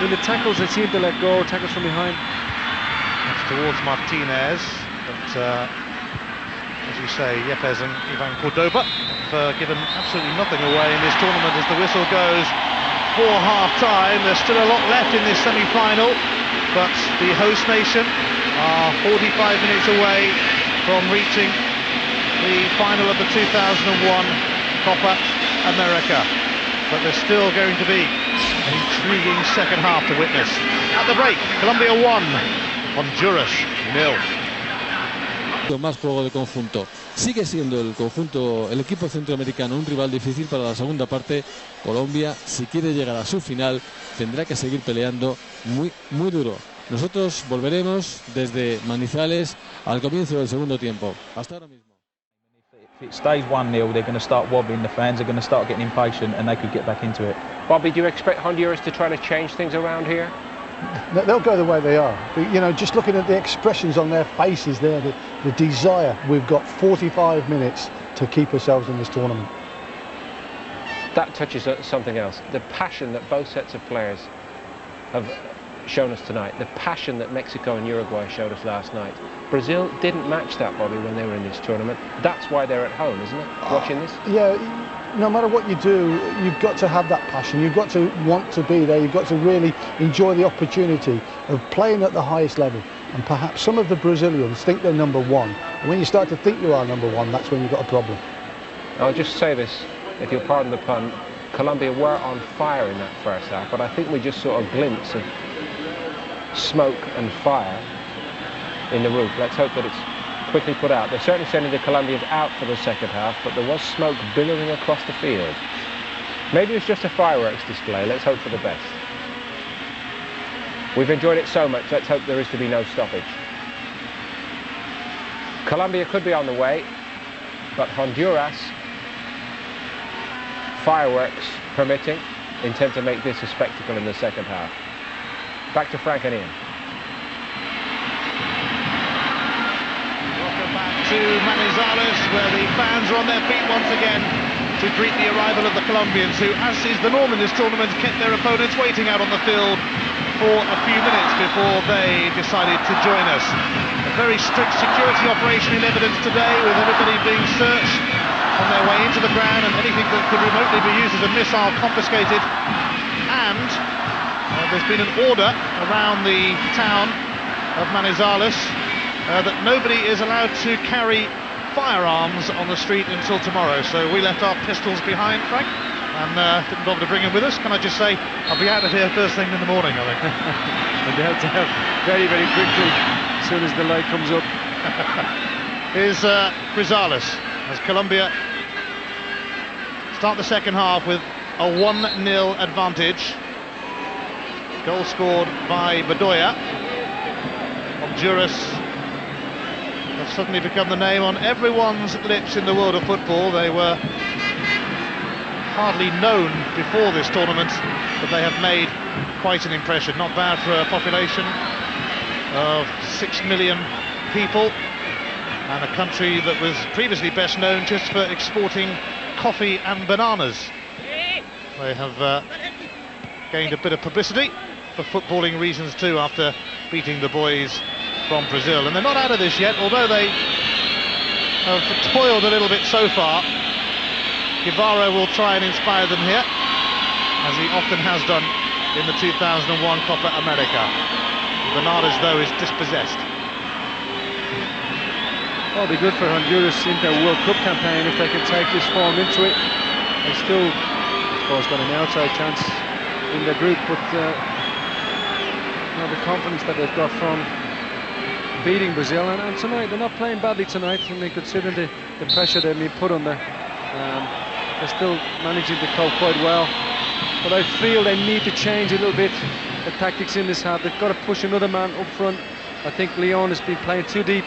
When the tackles they seem to let go, tackles from behind. That's towards Martinez, but as you say, Yepes and Ivan Cordoba have given absolutely nothing away in this tournament as the whistle goes for half-time. There's still a lot left in this semi-final, but the host nation are 45 minutes away from reaching the final of the 2001 Copa America. But there's still going to be an intriguing second half to witness. At the break, Colombia 1, Honduras 0. Más juego de conjunto. Sigue siendo el equipo centroamericano un rival difícil para la segunda parte. Colombia, si quiere llegar a su final, tendrá que seguir peleando muy duro. Nosotros volveremos desde Manizales al comienzo del segundo tiempo. Hasta ahora mismo. If it stays 1-0, they're going to start wobbling, the fans are going to start getting impatient and they could get back into it. Bobby, do you expect Honduras to try to change things around here? They'll go the way they are. You know, just looking at the expressions on their faces there, the desire. We've got 45 minutes to keep ourselves in this tournament. That touches something else. The passion that both sets of players have shown us tonight. The passion that Mexico and Uruguay showed us last night. Brazil didn't match that, Bobby, when they were in this tournament. That's why they're at home, isn't it? Watching this? Yeah, no matter what you do, you've got to have that passion. You've got to want to be there. You've got to really enjoy the opportunity of playing at the highest level. And perhaps some of the Brazilians think they're number one. And when you start to think you are number one, that's when you've got a problem. I'll just say this, if you'll pardon the pun, Colombia were on fire in that first half, but I think we just saw a glimpse of smoke and fire in the roof. Let's hope that it's quickly put out. They're certainly sending the Colombians out for the second half, but there was smoke billowing across the field. Maybe it's just a fireworks display. Let's hope for the best. We've enjoyed it so much, let's hope there is to be no stoppage. Colombia could be on the way, but Honduras, fireworks permitting, intend to make this a spectacle in the second half. Back to Frank and Ian. Welcome back to Manizales, where the fans are on their feet once again to greet the arrival of the Colombians, who, as is the norm in this tournament, kept their opponents waiting out on the field for a few minutes before they decided to join us. A very strict security operation in evidence today, with everybody being searched on their way into the ground, and anything that could remotely be used as a missile confiscated. And there's been an order around the town of Manizales that nobody is allowed to carry firearms on the street until tomorrow. So we left our pistols behind, Frank, and didn't bother to bring them with us. Can I just say, I'll be out of here first thing in the morning, I think. And they have to have very, very quickly, as soon as the light comes up. Here's Grisales, as Colombia start the second half with a 1-0 advantage. Goal scored by Bedoya. Honduras have suddenly become the name on everyone's lips in the world of football. They were hardly known before this tournament, but they have made quite an impression. Not bad for a population of 6 million people, and a country that was previously best known just for exporting coffee and bananas. They have gained a bit of publicity for footballing reasons too, after beating the boys from Brazil. And they're not out of this yet, although they have toiled a little bit so far. Guevara will try and inspire them here, as he often has done in the 2001 Copa America. Bernardes, though, is dispossessed. Well, it'll be good for Honduras in their World Cup campaign if they can take this form into it. They still, I suppose, got an outside chance in their group, but the confidence that they've got from beating Brazil, and tonight they're not playing badly tonight, and they considering the pressure they've been put under. They're still managing to cope quite well, but I feel they need to change a little bit the tactics in this half. They've got to push another man up front. I think Leon has been playing too deep.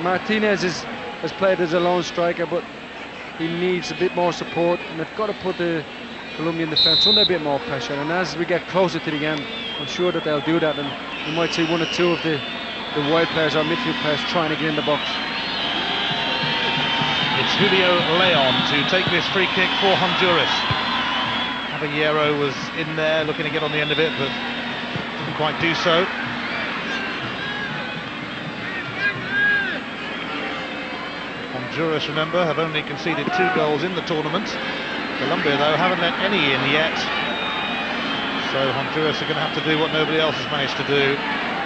Martinez has played as a lone striker, but he needs a bit more support, and they've got to put the Colombian defence under a bit more pressure. And as we get closer to the end, I'm sure that they'll do that, and you might see one or two of the wide players or midfield players trying to get in the box. It's Julio Leon to take this free kick for Honduras. Caballero was in there looking to get on the end of it, but didn't quite do so. Honduras, remember, have only conceded 2 goals in the tournament. Colombia, though, haven't let any in yet. So Honduras are going to have to do what nobody else has managed to do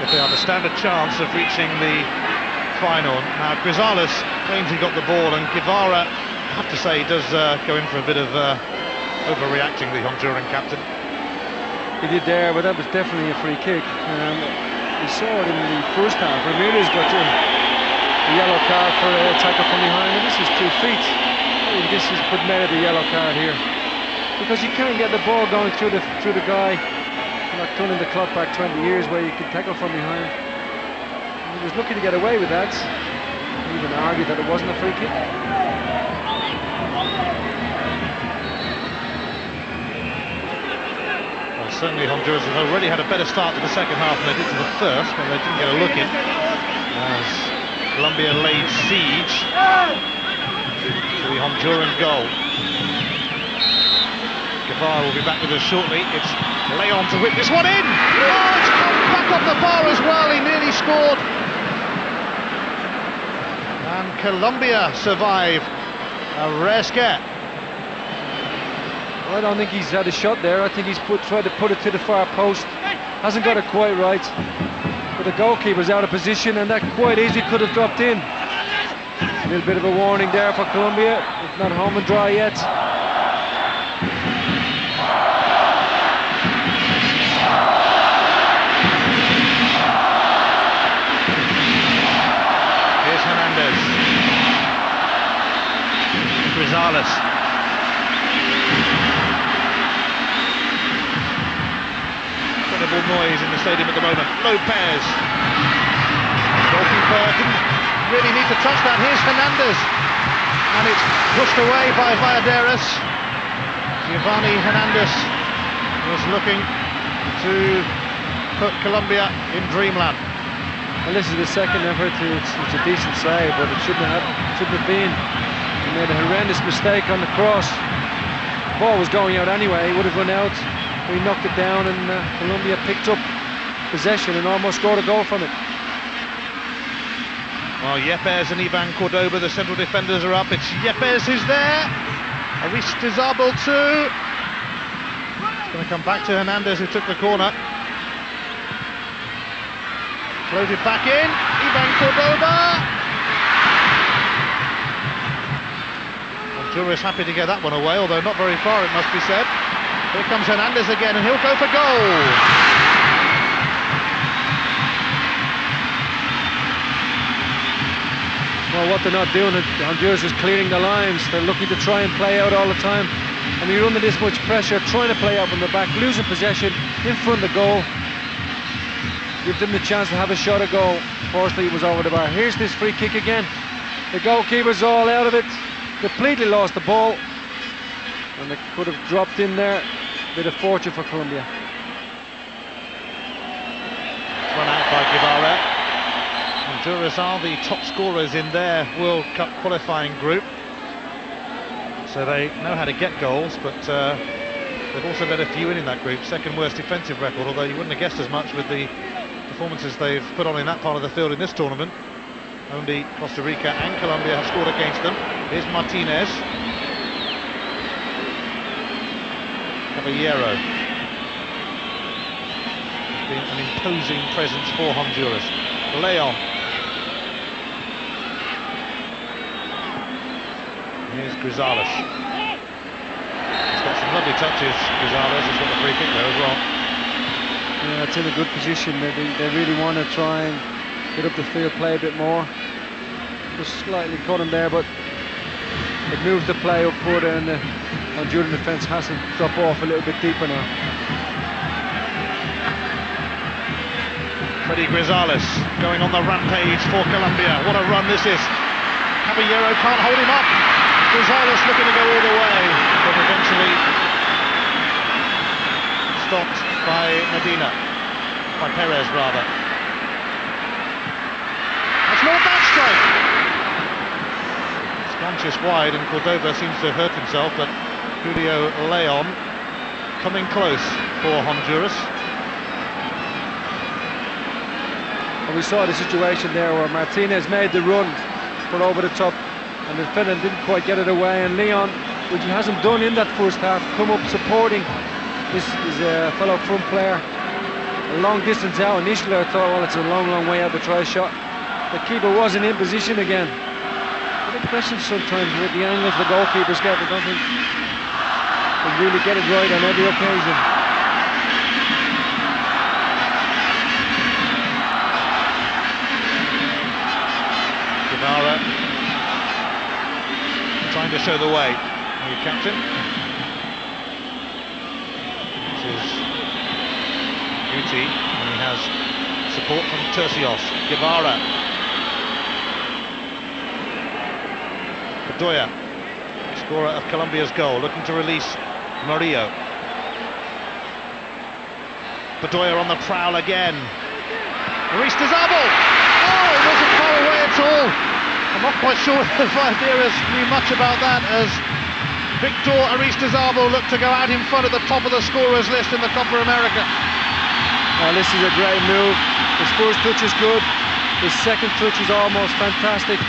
if they have a standard chance of reaching the final. Now, Grisales claims he got the ball, and Guevara, I have to say, does go in for a bit of overreacting, the Honduran captain. He did there, but that was definitely a free kick. We saw it in the first half. Ramirez got the yellow card for a tackle from behind, and this is 2 feet. I think this is put merit the yellow card here, because you can't get the ball going through the guy. You're not turning the clock back 20 years where you can tackle from behind. He was lucky to get away with that. He even argued that it wasn't a free kick. Well, certainly Honduras have already had a better start to the second half than they did to the first, but they didn't get a look in, as Colombia laid siege to the Honduran goal. Guevara will be back with us shortly. It's Leon to whip this one in. Oh, it's come back off the bar as well. He nearly scored. And Colombia survive a rare scare. I don't think he's had a shot there. I think he's tried to put it to the far post. Hasn't got it quite right. But the goalkeeper's out of position, and that quite easily could have dropped in. A little bit of a warning there for Colombia. It's not home and dry yet. Here's Hernandez. Grisales. Incredible noise in the stadium at the moment. Lopez. Goalkeeper didn't really need to touch that. Here's Hernandez. And it's pushed away by Valladares. Giovanni Hernandez was looking to put Colombia in dreamland. Well, this is the second effort. It's a decent save, but it shouldn't have been. He made a horrendous mistake on the cross. The ball was going out anyway. He would have run out. He knocked it down, and Colombia picked up possession and almost scored a goal from it. Well, Yepes and Ivan Cordoba, the central defenders, are up. It's Yepes who's there. Aristizabal too. It's going to come back to Hernandez, who took the corner. Floated back in. Ivan Cordoba. Honduras happy to get that one away, although not very far, it must be said. Here comes Hernandez again, and he'll go for goal. Well, what they're not doing, Honduras is clearing the lines. They're looking to try and play out all the time. And when you're under this much pressure, trying to play out from the back, losing possession in front of the goal, give them the chance to have a shot at goal. Fortunately, it was over the bar. Here's this free kick again. The goalkeeper's all out of it. Completely lost the ball. And they could have dropped in there. Bit of fortune for Colombia. Run out by Guevara. Honduras are the top scorers in their World Cup qualifying group, so they know how to get goals, but they've also let a few in that group. Second worst defensive record, although you wouldn't have guessed as much with the performances they've put on in that part of the field in this tournament. Only Costa Rica and Colombia have scored against them. Here's Martinez. Caballero. It's been an imposing presence for Honduras. Leon. Here's Grisales. He's got some lovely touches, Grisales. He's got the free kick there as well. Yeah, it's in a good position. They really want to try and get up the field, play a bit more. Just slightly caught him there, but it moves the play upward, and the Honduran defence has to drop off a little bit deeper now. Freddy Grisales going on the rampage for Colombia. What a run this is. Caballero can't hold him up. Grisales looking to go all the way, but eventually stopped by Medina. By Perez, rather. That's not a bad strike. It's gone just wide, and Cordoba seems to have hurt himself, but Julio Leon coming close for Honduras. And we saw the situation there where Martinez made the run for over the top, and the defender didn't quite get it away, and Leon, which he hasn't done in that first half, come up supporting his fellow front player. A long distance out. Initially I thought, well, it's a long way out the try shot. The keeper wasn't in position again. A bit questions sometimes with the angles the goalkeepers get. I don't think they really get it right on every occasion. Guevara trying to show the way. New captain. This is Guti, and he has support from Tercios. Guevara. Bedoya, scorer of Colombia's goal, looking to release Murillo. Bedoya on the prowl again. Aristizabal! Oh, it wasn't far away at all. I'm not quite sure if Valladares knew much about that, as Victor Aristizabal looked to go out in front at the top of the scorers list in the Copa America. Well, this is a great move. His first touch is good. His second touch is almost fantastic.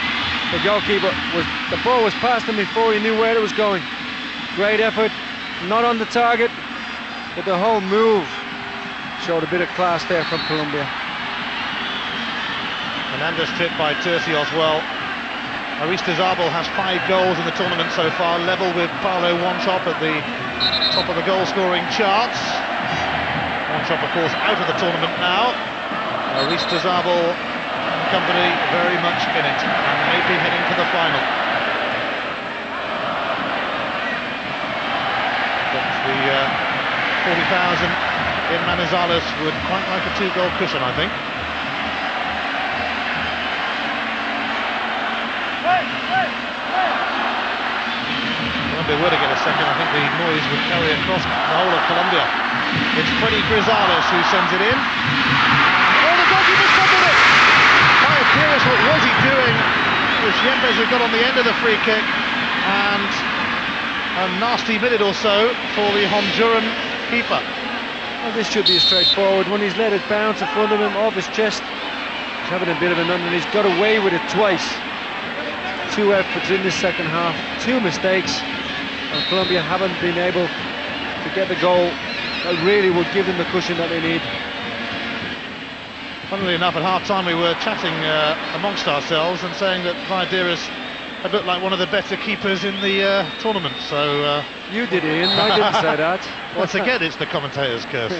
The goalkeeper the ball was past him before he knew where it was going. Great effort. not on the target, but the whole move showed a bit of class there from Colombia. Hernandez tripped by Tercios well. Aristizabal has 5 goals in the tournament so far, level with Paulo Wanchop at the top of the goal-scoring charts. Wanchop, of course, out of the tournament now. Aristizabal and company very much in it, and maybe heading for the final. But the 40,000 in Manizales would quite like a 2-goal cushion, I think. Colombia were to get a second, I think the noise would carry across the whole of Colombia. It's Freddy Grisales who sends it in. Oh, the goalkeeper fumbled it! Curious, what was he doing? It was Yepes who got on the end of the free kick, and a nasty minute or so for the Honduran keeper. Well, this should be a straightforward one. He's let it bounce in front of him, off his chest. He's having a bit of an under, and he's got away with it twice. 2 efforts in the second half, 2 mistakes, and Colombia haven't been able to get the goal that really would give them the cushion that they need. Funnily enough, at half-time we were chatting amongst ourselves and saying that Valladares had looked like one of the better keepers in the tournament, so... You did, Ian, I didn't say that. Once again, it's the commentator's curse.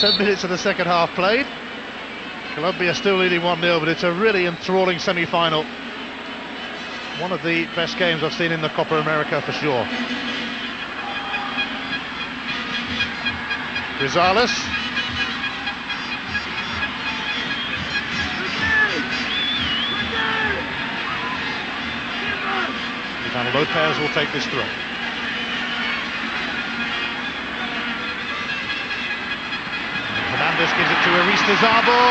10 minutes of the second half played. Colombia still leading 1-0, but it's a really enthralling semi-final. One of the best games I've seen in the Copa America for sure. Grisales. Ivan Lopez will take this throw. Hernandez gives it to Aristizabal.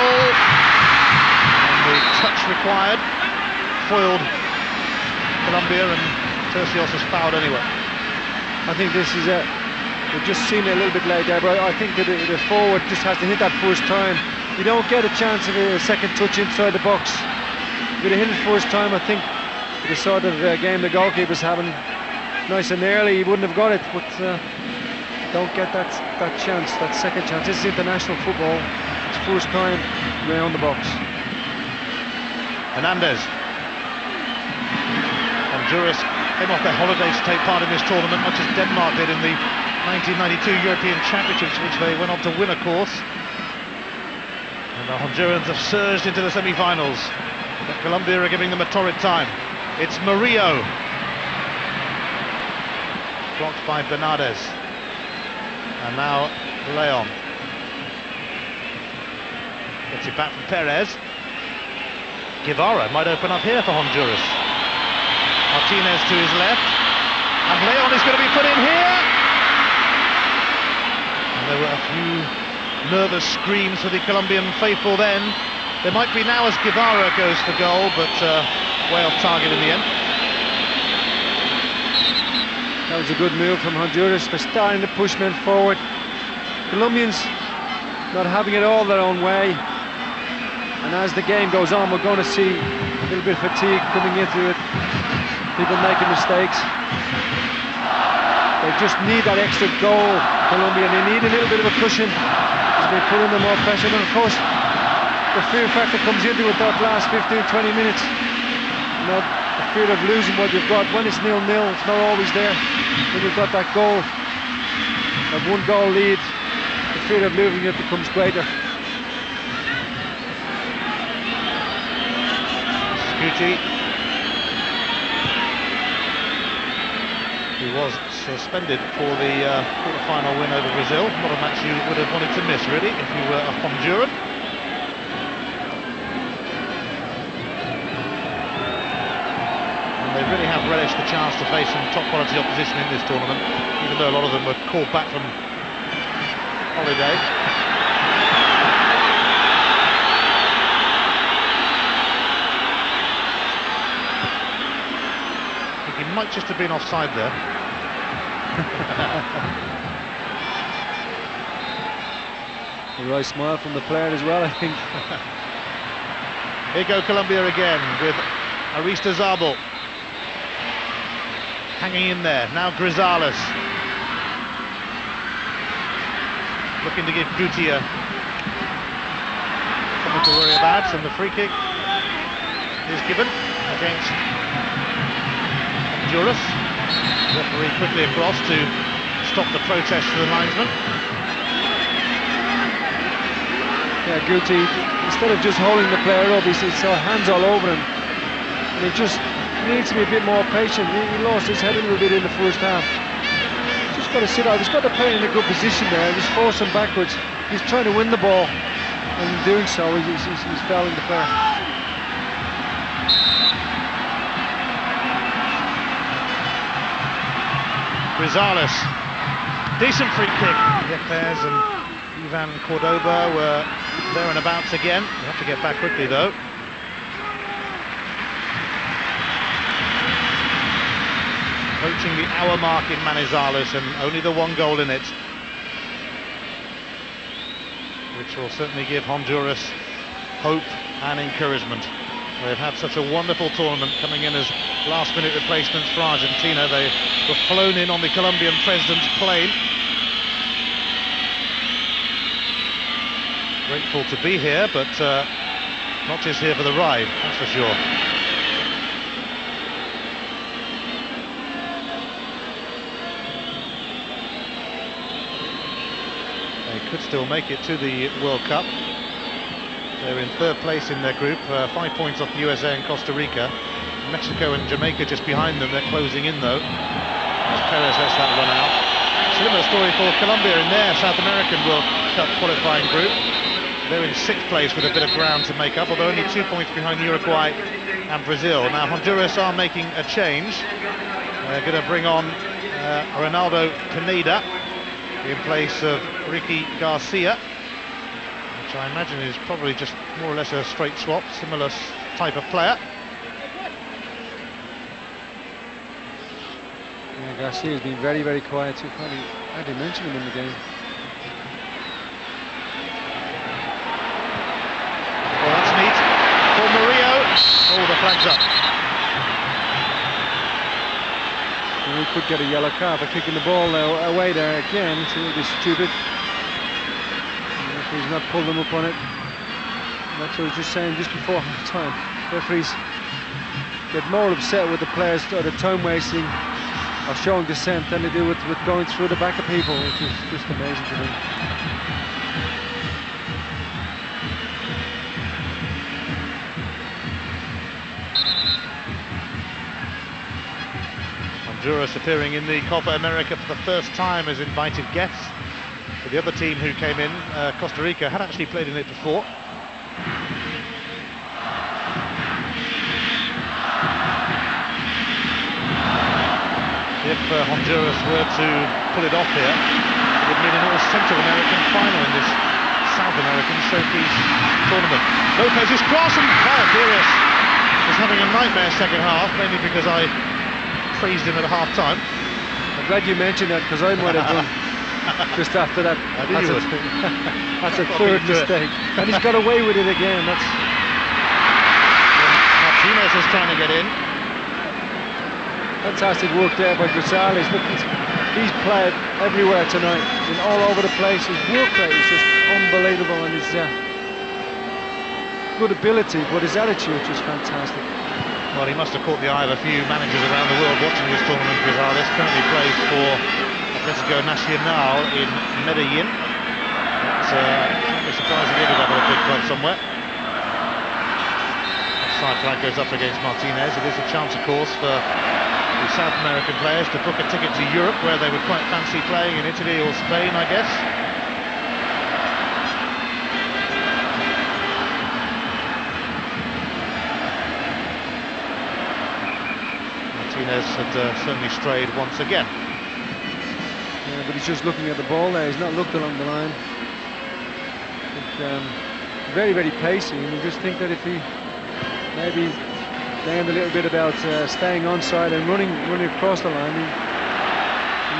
And the touch required foiled Colombia, and Tercios has fouled anyway. I think this is a... We've just seen it a little bit late there, but I think that the forward just has to hit that first time. You don't get a chance of a second touch inside the box. If he'd have hit it first time, I think the sort of game the goalkeeper's having nice and early, he wouldn't have got it, but don't get that chance, that second chance. This is international football. It's first time around the box. Hernandez. Honduras came off their holidays to take part in this tournament, much as Denmark did in the 1992 European Championships, which they went on to win, of course. And the Hondurans have surged into the semi-finals, but Colombia are giving them a torrid time. It's Murillo, blocked by Bernardes, and now Leon gets it back from Perez. Guevara might open up here for Honduras. Martinez to his left, and Leon is going to be put in here. And there were a few nervous screams for the Colombian faithful then. There might be now as Guevara goes for goal, but way off target in the end. That was a good move from Honduras. They're starting to push men forward. Colombians not having it all their own way. And as the game goes on, we're going to see a little bit of fatigue coming into it. People making mistakes. They just need that extra goal, Colombia. They need a little bit of a cushion as they put under more pressure. And of course, the fear factor comes into it that last 15-20 minutes. You know, the fear of losing what you've got. When it's 0-0, it's not always there. When you've got that goal, that 1-goal lead, the fear of losing it becomes greater. Scucci, who was suspended for the quarter-final win over Brazil. Not a match you would have wanted to miss, really, if you were a Honduran. And they really have relished the chance to face some top-quality opposition in this tournament, even though a lot of them were called back from holiday. He might just have been offside there. A right smile from the player as well, I think. Here go Colombia again with Aristizabal. hanging in there. Now Grisales. Looking to give Gutier something to worry about, and the free kick is given against Honduras. Referee quickly across to stop the protest to the linesman. Yeah, Guti, instead of just holding the player up, he's hands all over him, and he just needs to be a bit more patient. He lost his head a little bit in the first half. He's just got to sit out. He's got the player in a good position there. Just force him backwards. He's trying to win the ball, and in doing so, he's fouling the player. Grisales, decent free kick. Yepes and Ivan Cordoba were there and abouts again. They have to get back quickly though. Approaching the hour mark in Manizales, and only the one goal in it, which will certainly give Honduras hope and encouragement. They've had such a wonderful tournament, coming in as last-minute replacements for Argentina. They were flown in on the Colombian president's plane. Grateful to be here, but not just here for the ride, that's for sure. They could still make it to the World Cup. They're in third place in their group, 5 points off the USA and Costa Rica. Mexico and Jamaica just behind them. They're closing in though, as Perez lets that run out. Similar story for Colombia in their South American World Cup qualifying group. They're in 6th place with a bit of ground to make up, although only 2 points behind Uruguay and Brazil. Now Honduras are making a change. They're going to bring on Ronaldo Pineda in place of Ricky Garcia, which I imagine is probably just more or less a straight swap, similar type of player. Yeah, Garcia's been very, very quiet too. Hardly mentioned him in the game. Well, that's neat for Murillo. Oh, the flag's up. And we could get a yellow card for kicking the ball away there again. It's a little bit stupid. He's not pulled them up on it. That's what I was just saying just before time. Referees get more upset with the players or the time wasting or showing dissent than they do with going through the back of people, which is just amazing to me. Honduras appearing in the Copa America for the first time as invited guests. The other team who came in, Costa Rica, had actually played in it before. If Honduras were to pull it off here, it would mean an all-Central American final in this South American showpiece tournament. Lopez's cross, and Furious was having a nightmare second half, mainly because I praised him at half-time. I'm glad you mentioned that, because I might have done just after that. That's a third mistake, and he's got away with it again. That's Martinez is trying to get in. Fantastic work there by Grisales. Look, he's played everywhere tonight, and all over the place. His work rate is just unbelievable, and his good ability, but his attitude is fantastic. Well, he must have caught the eye of a few managers around the world watching this tournament. Grisales currently plays for Atletico Nacional in Medellin. I'd be surprised if he ended up at a big club somewhere. Side flag goes up against Martinez. It is a chance, of course, for the South American players to book a ticket to Europe, where they would quite fancy playing in Italy or Spain, I guess. Martinez had certainly strayed once again. Yeah, but he's just looking at the ball there. He's not looked along the line. Very, very pacey, and you just think that if he maybe learned a little bit about staying onside and running across the line, he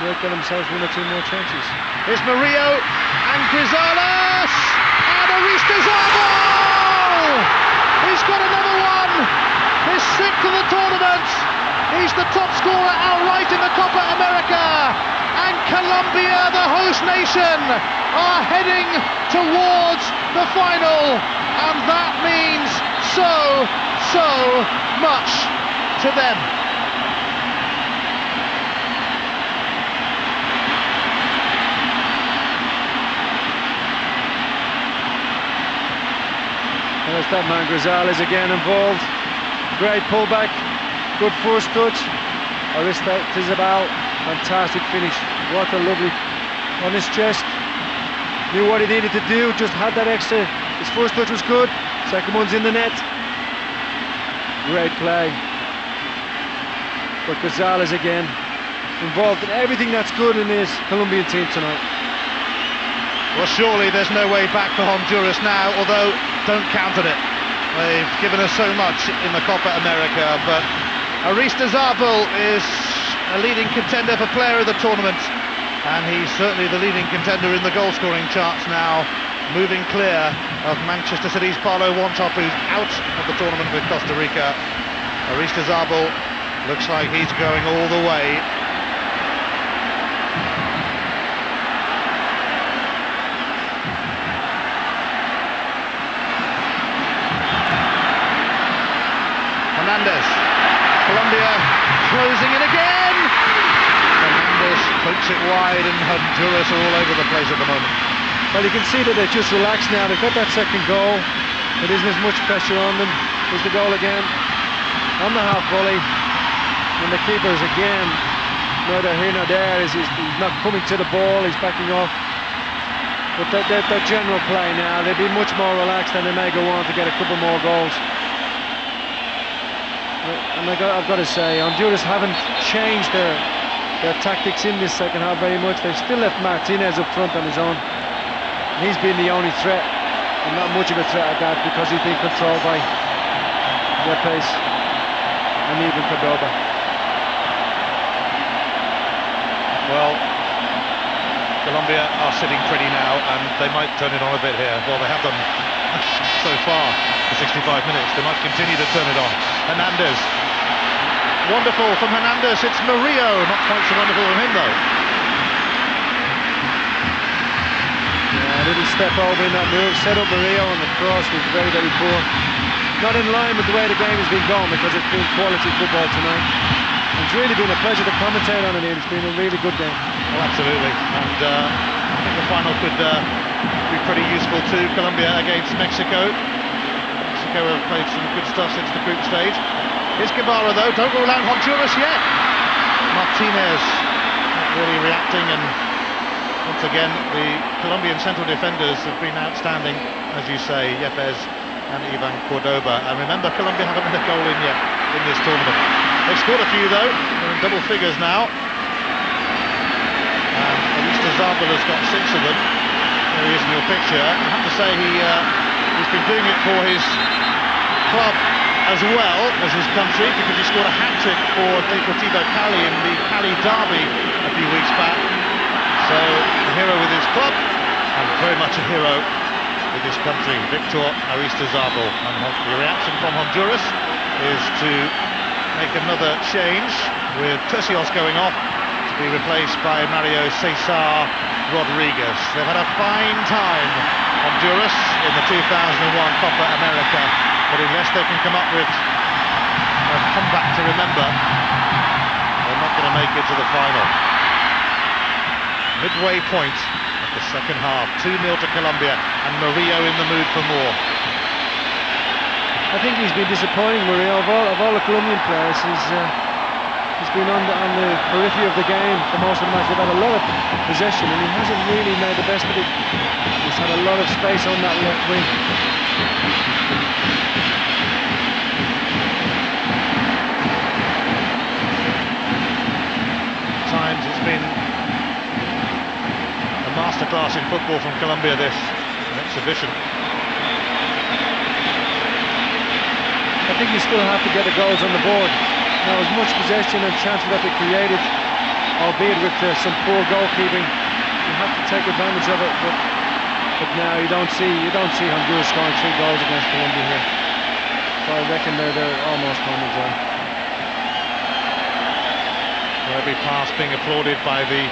might get themselves 1 or 2 more chances. Here's Murillo and Grisales, and Aristizabal! He's got another one, his 6th of the tournament, He's the top scorer outright in the Copa America. And Colombia, the host nation, are heading towards the final. And that means so much to them. There's that man Grisales again involved. Great pullback, good first touch. Aristizabal, fantastic finish. What a lovely on his chest. Knew what he needed to do, just had that extra. His first touch was good, second one's in the net. Great play. But Grisales again involved in everything that's good in this Colombian team tonight. Well, surely there's no way back for Honduras now, although don't count on it. They've given us so much in the Copa America, but Aristizabal is a leading contender for player of the tournament, and he's certainly the leading contender in the goal-scoring charts now, moving clear of Manchester City's Paulo Wanchop, who's out of the tournament with Costa Rica. Aristizabal looks like he's going all the way. Hernandez, Colombia closing in again. Hernandez pokes it wide, and Honduras are all over the place at the moment. Well, you can see that they're just relaxed now. They've got that second goal. There isn't as much pressure on them. There's the goal again on the half volley, and the keeper's again neither here nor there. He's not coming to the ball. He's backing off. But their general play now, they'll be much more relaxed, and they may go on to get a couple more goals. And I've got to say, Honduras haven't changed their tactics in this second half very much. They've still left Martinez up front on his own. And he's been the only threat, and not much of a threat at that, because he's been controlled by Yepes and even Cordoba. Well, Colombia are sitting pretty now, and they might turn it on a bit here. Well, they have done so far for 65 minutes. They might continue to turn it on. Hernandez. Wonderful from Hernandez. It's Murillo. Not quite so wonderful from him, though. Yeah, a little step over in that move. Set up Murillo, and the cross was very, very poor. Not in line with the way the game has been going, because it's been quality football tonight. It's really been a pleasure to commentate on it. It's been a really good game. Oh, absolutely. And I think the final could be pretty useful to Colombia against Mexico. Mexico have played some good stuff since the group stage. Here's Guevara, though. Don't rule out Honduras yet. Martinez not really reacting, and once again the Colombian central defenders have been outstanding, as you say, Yepes and Ivan Cordoba. And remember, Colombia haven't had a goal in yet in this tournament. They've scored a few, though. They're in double figures now. And Aristizabal has got 6 of them. There he is in your picture. I have to say he's been doing it for his club as well as his country, because he scored a hat-trick for Deportivo Cali in the Cali derby a few weeks back. So a hero with his club, and very much a hero with his country, Victor Aristizabal. And the reaction from Honduras is to make another change, with Tercios going off to be replaced by Mario Cesar Rodriguez. They've had a fine time, Honduras, in the 2001 Copa America, but unless they can come up with a comeback to remember, they're not going to make it to the final. Midway point of the second half, 2-0 to Colombia, and Murillo in the mood for more. I think he's been disappointing, Murillo. Of all the Colombian players, he's been on the periphery of the game for most of the match. They've had a lot of possession, and he hasn't really made the best of it. He's had a lot of space on that left wing. Times it's been a masterclass in football from Colombia, this exhibition. I think you still have to get the goals on the board. Now, as much possession and chances that they created, albeit with some poor goalkeeping, you have to take advantage of it. But now you don't see Honduras scoring 3 goals against Colombia here. So I reckon they're almost home as well. Every pass being applauded by the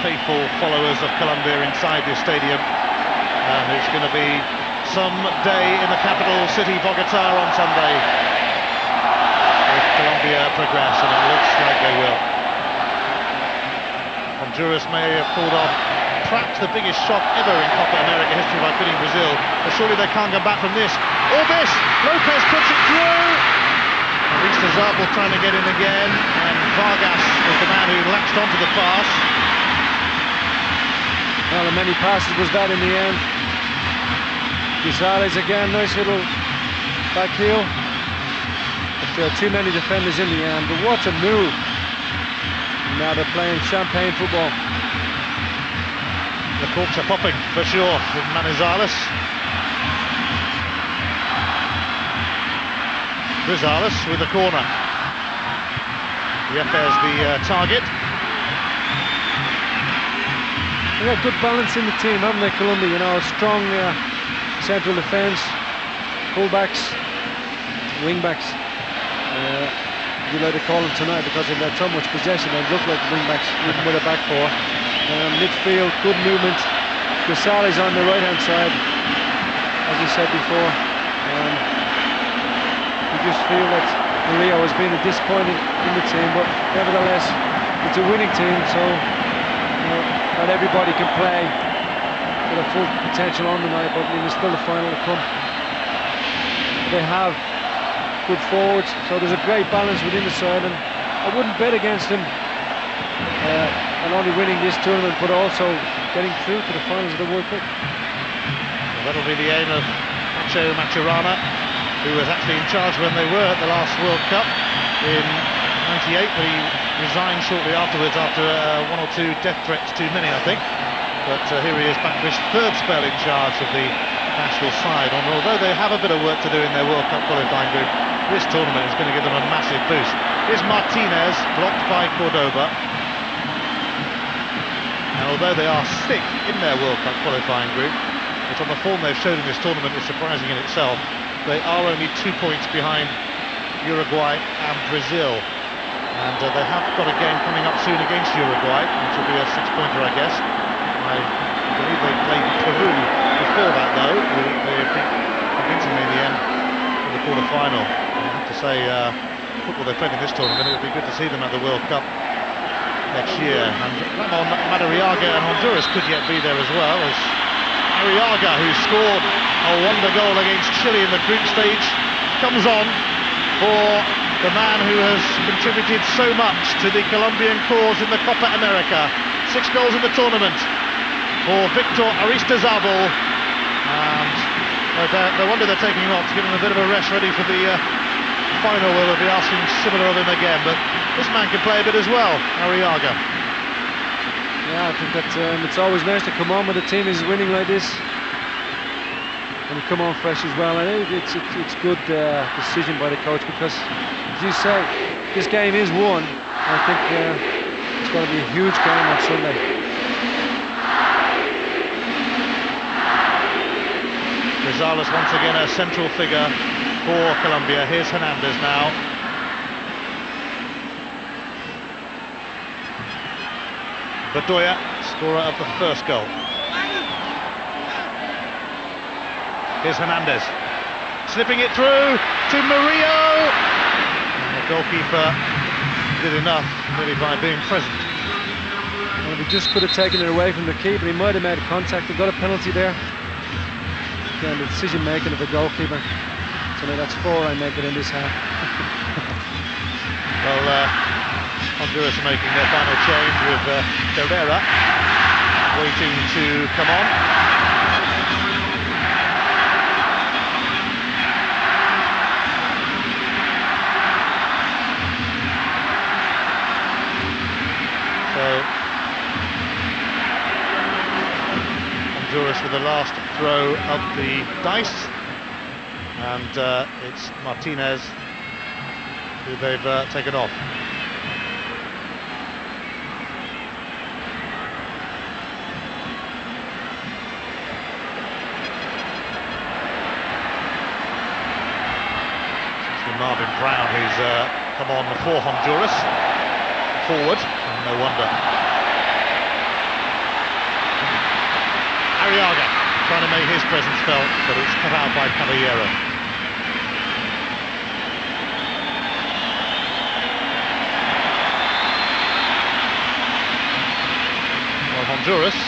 faithful followers of Colombia inside the stadium. And it's going to be some day in the capital city, Bogota, on Sunday, if Colombia progress, and it looks like they will. Honduras may have pulled off perhaps the biggest shock ever in Copa America history by beating Brazil, but surely they can't go back from this. All this, Lopez puts it through. Stapleton trying to get in again, and Vargas was the man who latched onto the pass. Well, the many passes was that in the end. Gonzalez again, nice little back heel. But there are too many defenders in the end, but what a move. Now they're playing champagne football. The corks are popping for sure with Manizales. Gonzalez with the corner. Yepes the target. They've got good balance in the team, haven't they, Colombia? You know, strong central defence, full-backs, wing-backs. You like to call them tonight because they've had so much possession. They look like wing-backs even with a back four. Midfield, good movement. Gonzalez on the right-hand side, as we said before. You just feel that Rio has been a disappointment in the team, but nevertheless, it's a winning team, so not everybody can play with a full potential on the night, but there's still the final to come. They have good forwards, so there's a great balance within the side, and I wouldn't bet against them and only winning this tournament, but also getting through to the finals of the World Cup. Well, that'll be the aim of Nacho Maturana, who was actually in charge when they were at the last World Cup in '98, but he resigned shortly afterwards after one or two death threats too many, I think. But here he is back for his third spell in charge of the national side. And although they have a bit of work to do in their World Cup qualifying group, this tournament is going to give them a massive boost. Here's Martinez, blocked by Cordoba. And although they are sick in their World Cup qualifying group, which on the form they've shown in this tournament is surprising in itself, they are only 2 points behind Uruguay and Brazil. And they have got a game coming up soon against Uruguay, which will be a 6-pointer, I guess. I believe they played Peru before that, though. They beat convincingly in the end in the quarter-final. I have to say, football they played in this tournament, it would be good to see them at the World Cup next year. And Ramon Madariaga and Honduras could yet be there as well, as Arriaga, who scored a wonder goal against Chile in the group stage, comes on for the man who has contributed so much to the Colombian cause in the Copa America. 6 goals in the tournament for Victor Aristizabal, and no wonder they're taking him off to give him a bit of a rest, ready for the final, where they'll be asking similar of him again. But this man can play a bit as well, Arriaga. Yeah, I think that it's always nice to come on when the team is winning like this, and you come on fresh as well. And it's good decision by the coach, because, as you say, this game is won. I think it's going to be a huge game on Sunday. Gonzalez once again a central figure for Colombia. Here's Hernandez now. Bedoya, scorer of the first goal. Here's Hernandez, slipping it through to Murillo. And the goalkeeper did enough, really, by being present. Well, he just could have taken it away from the keeper. He might have made contact. He got a penalty there. Again, the decision making of the goalkeeper. So that's 4 I make it in this half. Well, Honduras are making their final change with Herrera waiting to come on. So Honduras with the last throw of the dice, and it's Martinez who they've taken off. Marvin Brown, who's come on for Honduras, forward. No wonder. Arriaga trying to make his presence felt, but it's cut out by Caballero. Well, Honduras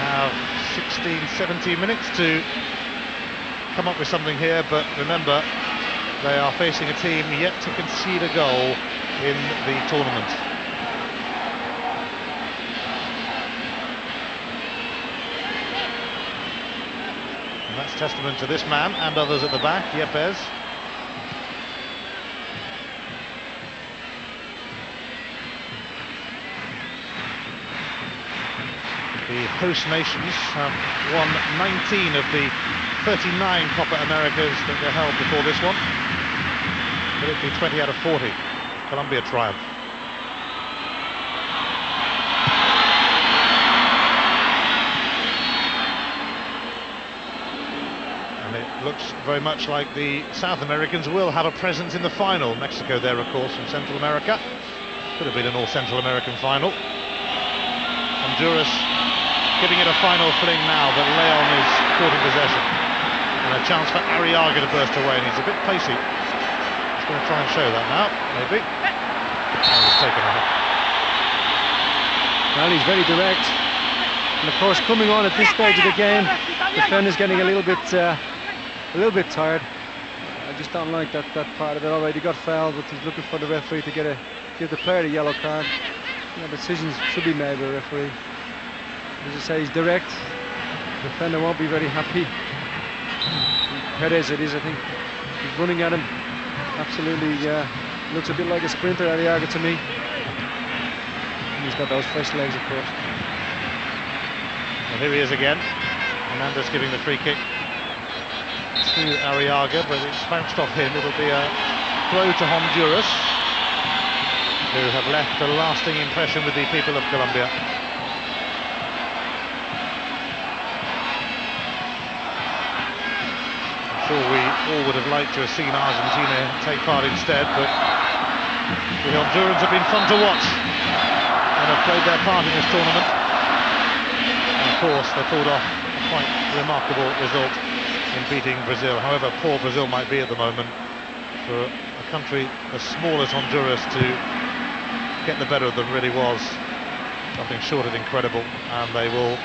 have 16, 17 minutes to come up with something here, but remember, they are facing a team yet to concede a goal in the tournament. And that's testament to this man and others at the back, Yepes. The host nations have won 19 of the 39 Copa Americas that were held before this one. Will it be 20 out of 40? Colombia triumph. And it looks very much like the South Americans will have a presence in the final. Mexico there, of course, from Central America. Could have been an all Central American final. Honduras giving it a final fling now that Leon is caught in possession. And a chance for Arriaga to burst away, and he's a bit pacey. He's going to try and show that now, maybe. And he's taken out. Well, he's very direct. And of course, coming on at this stage of the game, the defender's getting a little bit tired. I just don't like that part of it. Already got fouled, but he's looking for the referee to give the player a yellow card. You know, decisions should be made by the referee. As I say, he's direct. The defender won't be very happy. Perez it is, I think. He's running at him. Absolutely looks a bit like a sprinter, Arriaga, to me. And he's got those fresh legs, of course. Well, here he is again. Hernandez giving the free kick to Arriaga, but it's bounced off him. It'll be a throw to Honduras, who have left a lasting impression with the people of Colombia. We all would have liked to have seen Argentina take part instead, but the Hondurans have been fun to watch and have played their part in this tournament. And of course, they pulled off a quite remarkable result in beating Brazil. However poor Brazil might be at the moment, for a country as small as Honduras to get the better of them really was something short of incredible, and they will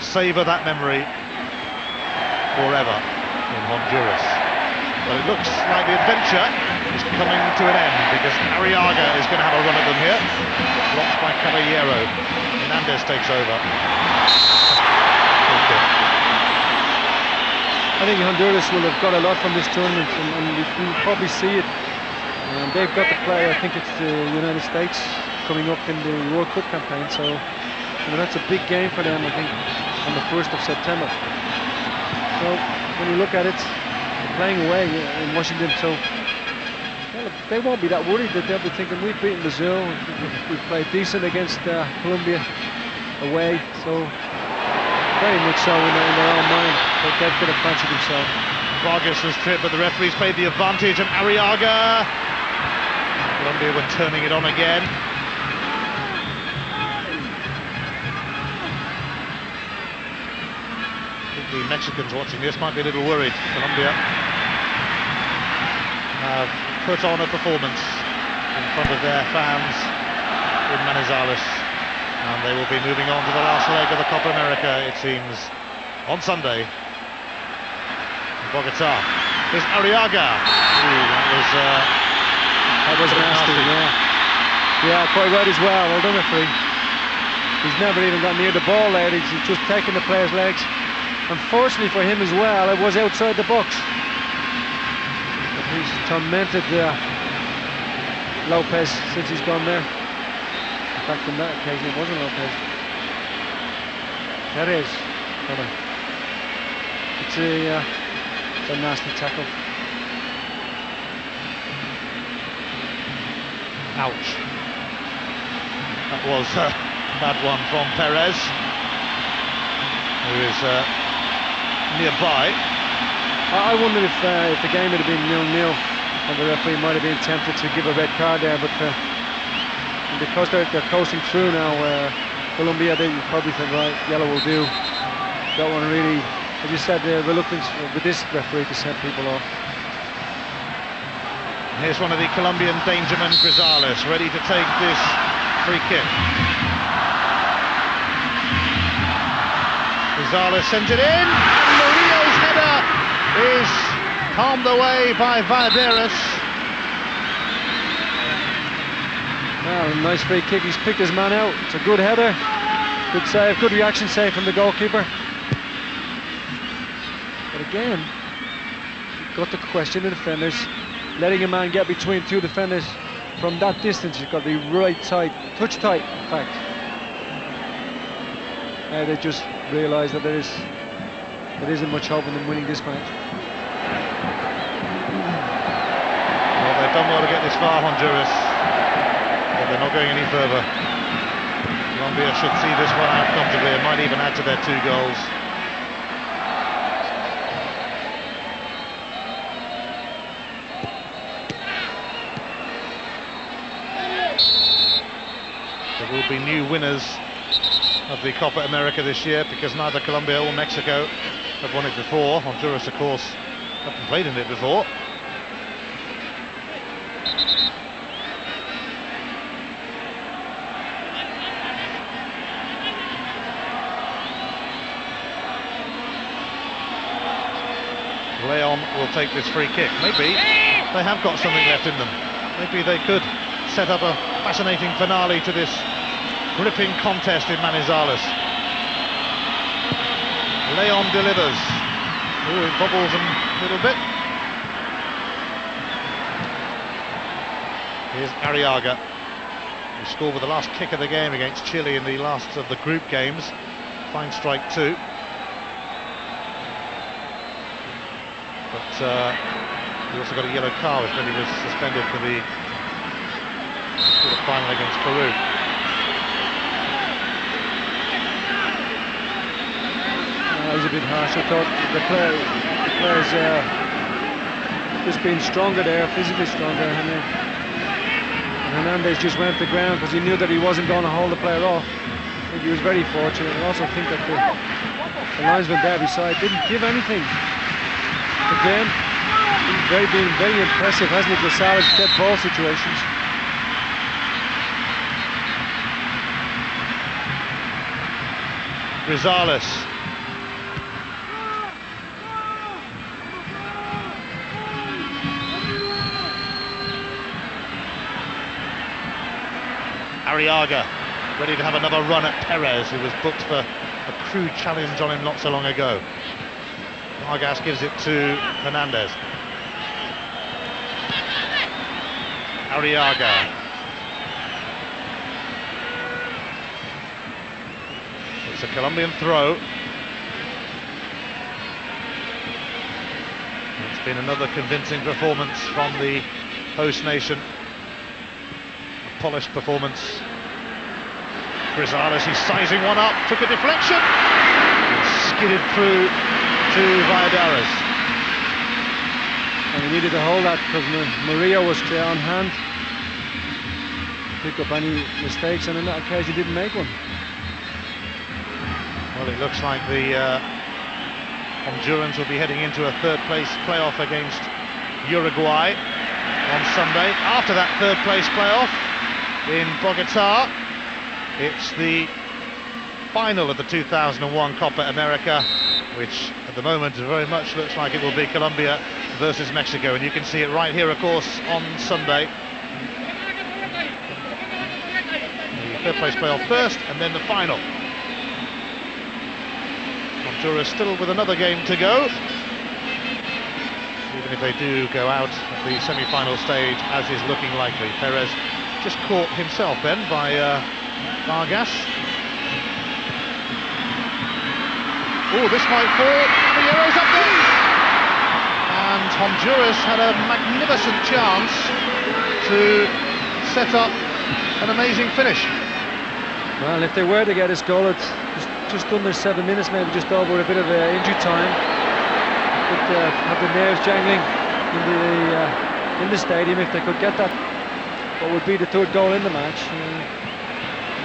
savour that memory forever in Honduras. But it looks like the adventure is coming to an end, because Arriaga is going to have a run at them here. Blocked by Caballero. Hernandez takes over. I think Honduras will have got a lot from this tournament, and we can probably see it. They've got to play, I think it's the United States coming up in the World Cup campaign, so that's a big game for them, I think, on the 1st of September. So when you look at it, they're playing away in Washington, so well, they won't be that worried. That they'll be thinking, we've beaten Brazil, we've played decent against Colombia away, so very much so in their own mind, but they've got to fancy themselves. Vargas has tripped, but the referee's played the advantage, and Arriaga. Colombia were turning it on again. The Mexicans watching this might be a little worried. Colombia have put on a performance in front of their fans in Manizales, and they will be moving on to the last leg of the Copa America, it seems, on Sunday in Bogota. There's Arriaga. That was nasty. Yeah, quite right as well. Well done, referee. He's never even got near the ball there. He's just taking the player's legs. Unfortunately for him as well, it was outside the box. But he's tormented Lopez since he's gone there. In fact, on that occasion, it wasn't Lopez. That is. It's a nasty tackle. Ouch. That was a bad one from Perez, who is nearby. I wondered if the game had been 0-0 and the referee might have been tempted to give a red card there, but And because they're coasting through now, Colombia, they probably think, right, yellow will do. Don't want to really, as you said, reluctance with this referee to send people off. Here's one of the Colombian dangermen, Grisales, ready to take this free kick. Grisales sent it in, and Murillo's header is palmed away by Valladares. Well, a nice free kick. He's picked his man out. It's a good header, good save, good reaction save from the goalkeeper. But again, you've got to question the defenders. Letting a man get between two defenders from that distance, you've got to be right tight, touch tight, in fact. They just realise that there isn't much hope in them winning this match. Well, they've done well to get this far, Honduras, but they're not going any further. Colombia should see this one out comfortably and might even add to their 2 goals. There will be new winners of the Copa America this year, because neither Colombia or Mexico have won it before. Honduras, of course, haven't played in it before. Leon will take this free kick. Maybe they have got something left in them. Maybe they could set up a fascinating finale to this gripping contest in Manizales. Leon delivers. Ooh, it bobbles a little bit. Here's Arriaga, who scored with the last kick of the game against Chile in the last of the group games. Fine strike too. But he also got a yellow card when he was suspended for the final against Peru. He's a bit harsh. I thought the players just being stronger there, physically stronger, and Hernandez just went to the ground because he knew that he wasn't going to hold the player off. I think he was very fortunate. I also think that the linesman there beside didn't give anything. Again, been very impressive, hasn't he, Grisales, dead ball situations. Grisales. Arriaga, ready to have another run at Perez, who was booked for a crude challenge on him not so long ago. Vargas gives it to Hernandez. Arriaga. It's a Colombian throw. It's been another convincing performance from the host nation. A polished performance. Grisales, he's sizing one up, took a deflection, and skidded through to Valladares. And he needed to hold that because Murillo was clear on hand. Pick up any mistakes, and in that case he didn't make one. Well, it looks like the Hondurans will be heading into a third-place playoff against Uruguay on Sunday. After that third-place playoff in Bogotá, it's the final of the 2001 Copa America, which at the moment very much looks like it will be Colombia versus Mexico, and you can see it right here, of course, on Sunday. The third-place playoff first, and then the final. Honduras still with another game to go, even if they do go out at the semi-final stage, as is looking likely. Perez just caught himself then by Vargas. Oh, this might fall. Fierro's up there, and Honduras had a magnificent chance to set up an amazing finish. Well, if they were to get a goal, it's just under 7 minutes, maybe just over, a bit of injury time. But have the nerves jangling in the stadium if they could get that. what would be the third goal in the match.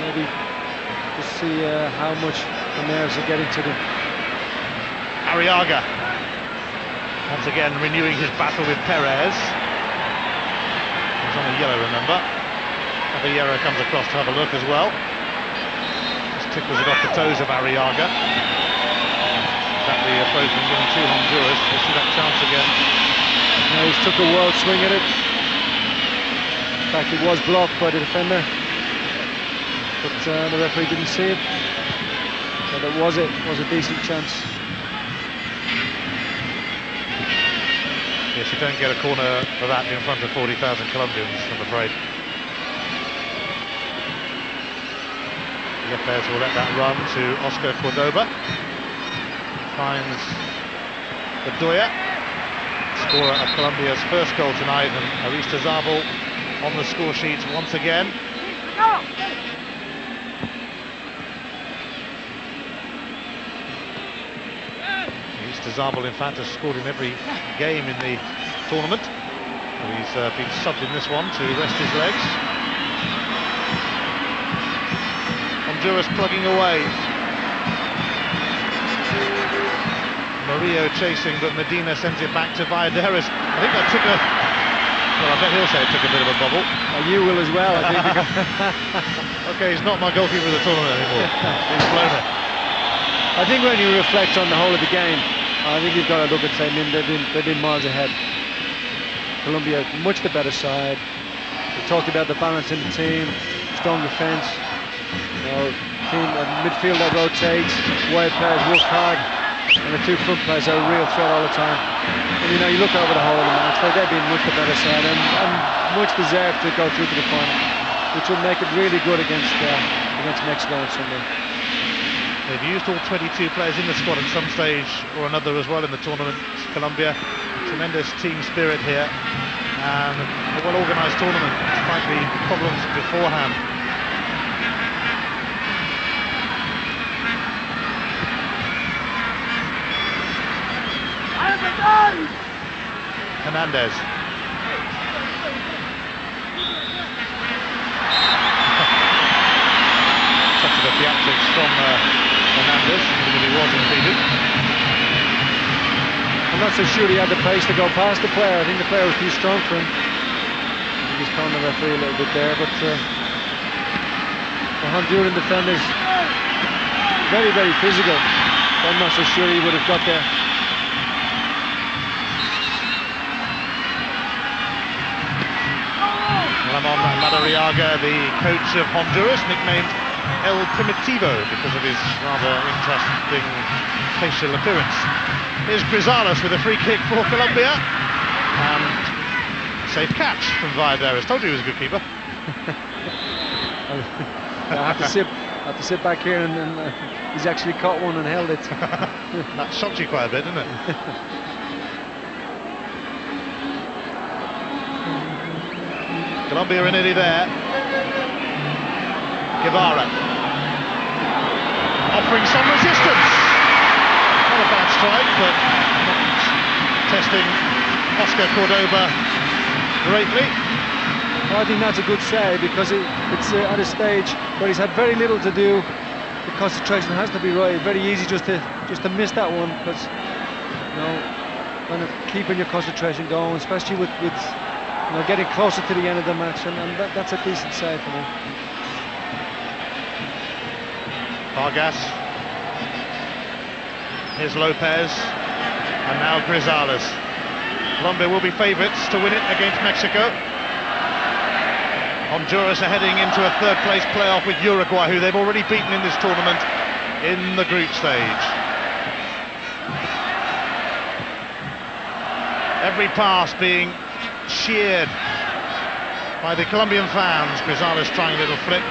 Maybe to see how much the nerves are getting to them. Arriaga, once again renewing his battle with Perez. He's on a yellow, remember. Caballero comes across to have a look as well. Just tickles it off the toes of Arriaga. That the approach from given to Honduras. We'll see that chance again. Now he's took a wild swing at it. In fact, it was blocked by the defender, but the referee didn't see it. So that was it. Was a decent chance. Yes, you don't get a corner for that in front of 40,000 Colombians, I'm afraid. Lopez will let that run to Oscar Cordoba. Finds Bedoya, scorer of Colombia's first goal tonight, and Aristizabal on the score sheet once again. Aristizabal, in fact, has scored in every game in the tournament. He's been subbed in this one to rest his legs. Honduras plugging away. Murillo chasing, but Medina sends it back to Valladares. I think that took a... Well, I bet he'll say it took a bit of a bubble. You will as well, I think. Okay, he's not my goalkeeper of the tournament anymore. He's blown it. I think when you reflect on the whole of the game, I think you've got to look and say, they've been miles ahead. Colombia, much the better side. We talked about the balance in the team, strong defence. Team, midfield that rotates, wide players work hard, and the two front players are a real threat all the time. And you look over the whole of the match, they've been much the better side and much deserved to go through to the final, which will make it really good against Mexico on Sunday. They've used all 22 players in the squad at some stage or another as well in the tournament. Colombia, tremendous team spirit here, and a well-organised tournament despite the problems beforehand. Hernandez. Such a theatrics from Hernandez, even if he was impeded. I'm not so sure he had the pace to go past the player. I think the player was too strong for him. I think he's calling the referee a little bit there, but the Honduran defenders very, very physical. I'm not so sure he would have got there. Ramon Madariaga, the coach of Honduras, nicknamed El Primitivo because of his rather interesting facial appearance. Here's Grisales with a free kick for Colombia, and safe catch from Valladares. Told you he was a good keeper. I have to sit back here and he's actually caught one and held it. That shocked you quite a bit, didn't it? Colombia are nearly there. Guevara offering some resistance. Not a bad strike, but not testing Oscar Cordoba greatly. Well, I think that's a good save because it's at a stage where he's had very little to do. The concentration has to be right. Very easy just to miss that one, because kind of keeping your concentration going, especially with getting closer to the end of the match, and that's a decent save for me. Vargas. Here's Lopez, and now Grisales. Colombia will be favourites to win it against Mexico. Honduras are heading into a third-place playoff with Uruguay, who they've already beaten in this tournament in the group stage. Every pass being cheered by the Colombian fans. Grisales trying a little flick.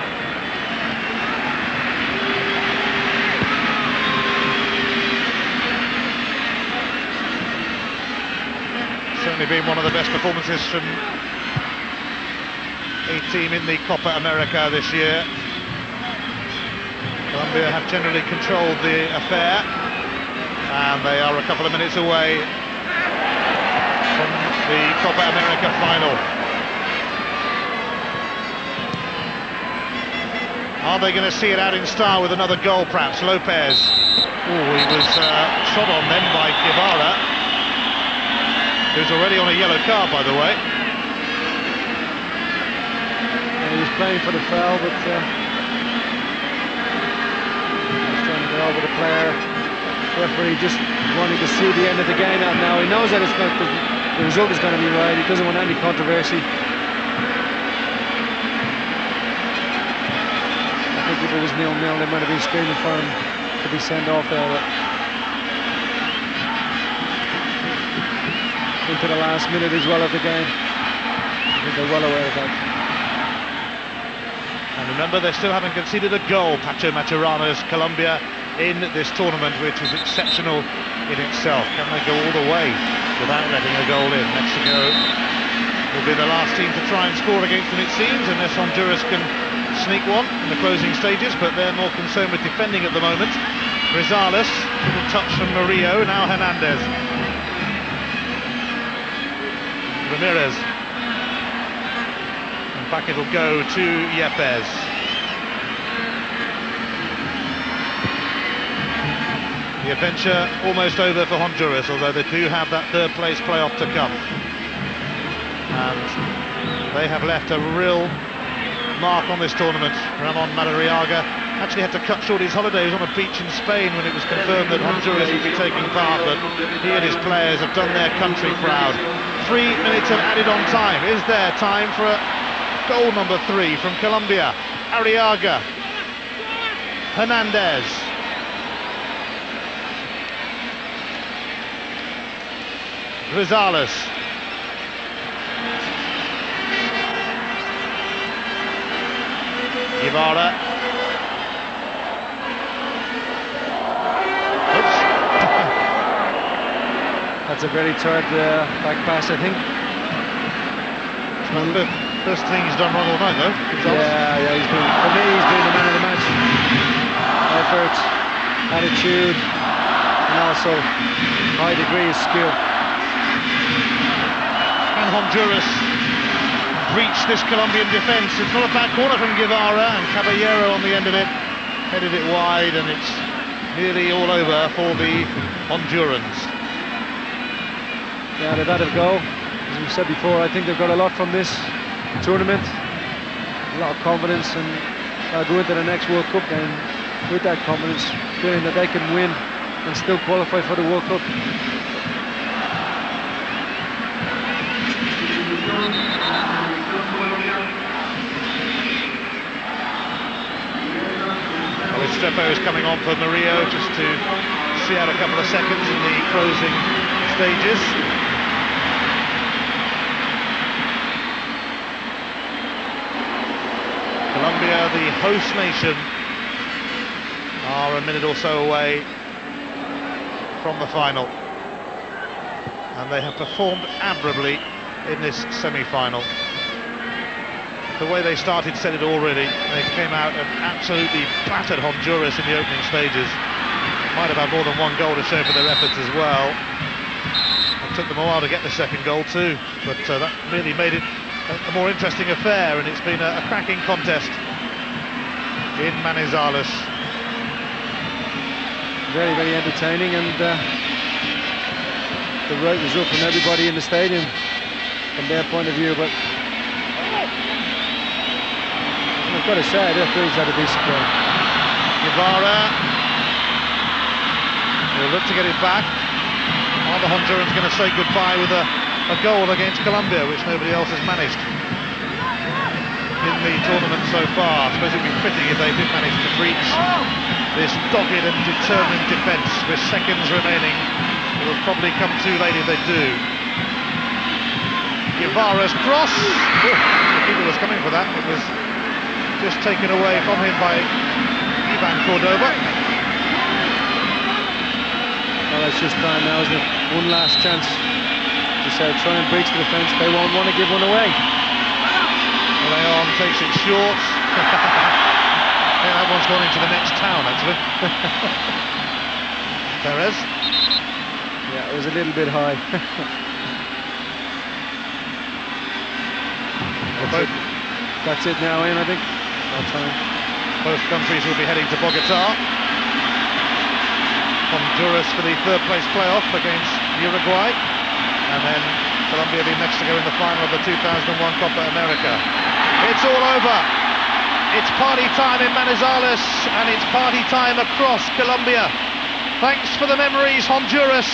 Certainly been one of the best performances from a team in the Copa America this year. Colombia have generally controlled the affair, and they are a couple of minutes away from the Copa America final. Are they going to see it out in style with another goal, perhaps? Lopez. Oh, he was trod on then by Guevara, who's already on a yellow card, by the way. And he was playing for the foul, but he was trying to get over the player. Referee just wanting to see the end of the game out now. He knows that it's not, the result is going to be right. He doesn't want any controversy. I think if it was 0-0, they might have been screaming for him to be sent off there. But into the last minute as well of the game. I think they're well aware of that. And remember, they still haven't conceded a goal, Pacho Maturana's Colombia, in this tournament, which is exceptional in itself. Can they go all the way without letting a goal in? Mexico will be the last team to try and score against them, it seems, unless Honduras can sneak one in the closing stages, but they're more concerned with defending at the moment. Rosales, little touch from Murillo, now Hernandez. Ramirez. And back it'll go to Yepes. The adventure almost over for Honduras, although they do have that third place playoff to come. And they have left a real mark on this tournament. Ramon Madariaga actually had to cut short his holidays on a beach in Spain when it was confirmed that Honduras would be taking part, but he and his players have done their country proud. 3 minutes of added on time. Is there time for a goal number 3 from Colombia? Arriaga. Hernandez. Rosales. Guevara. Oops. That's a very tired back pass, I think. The first thing he's done wrong all night, though. Yeah, he's been, for me, he's been the man of the match. Effort, attitude, and also high degree of skill. Can Honduras breach this Colombian defence? It's not a bad corner from Guevara, and Caballero on the end of it headed it wide, and it's nearly all over for the Hondurans. Yeah, they've had a go. As we said before, I think they've got a lot from this tournament, a lot of confidence, and they'll go into the next World Cup game with that confidence, feeling that they can win and still qualify for the World Cup. Well, Estrepo is coming on for Murillo just to see out a couple of seconds in the closing stages. Colombia, the host nation, are a minute or so away from the final, and they have performed admirably in this semi-final. The way they started said it already. They came out and absolutely battered Honduras in the opening stages. Might have had more than one goal to show for their efforts as well. It took them a while to get the second goal too, but that really made it a more interesting affair, and it's been a cracking contest in Manizales. Very, very entertaining, and the right result from everybody in the stadium from their point of view. But I've got to say, the referee's had a decent game. Guevara will look to get it back. Are the Hondurans going to say goodbye with a goal against Colombia, which nobody else has managed in the tournament so far? I suppose it would be fitting if they did manage to breach this dogged and determined defence with seconds remaining. It will probably come too late if they do. Guevara's cross. The keeper was coming for that. It was just taken away from him by Ivan Cordoba. Well, it's just time now, isn't it? One last chance to say, try and breach the defence. They won't want to give one away. Leon takes it short. Yeah, that one's gone into the next town, actually. Perez. Yeah, it was a little bit high. That's it now, Ian, I think. All time. Both countries will be heading to Bogota. Honduras for the third place playoff against Uruguay, and then Colombia v Mexico in the final of the 2001 Copa America. It's all over. It's party time in Manizales, and it's party time across Colombia. Thanks for the memories, Honduras,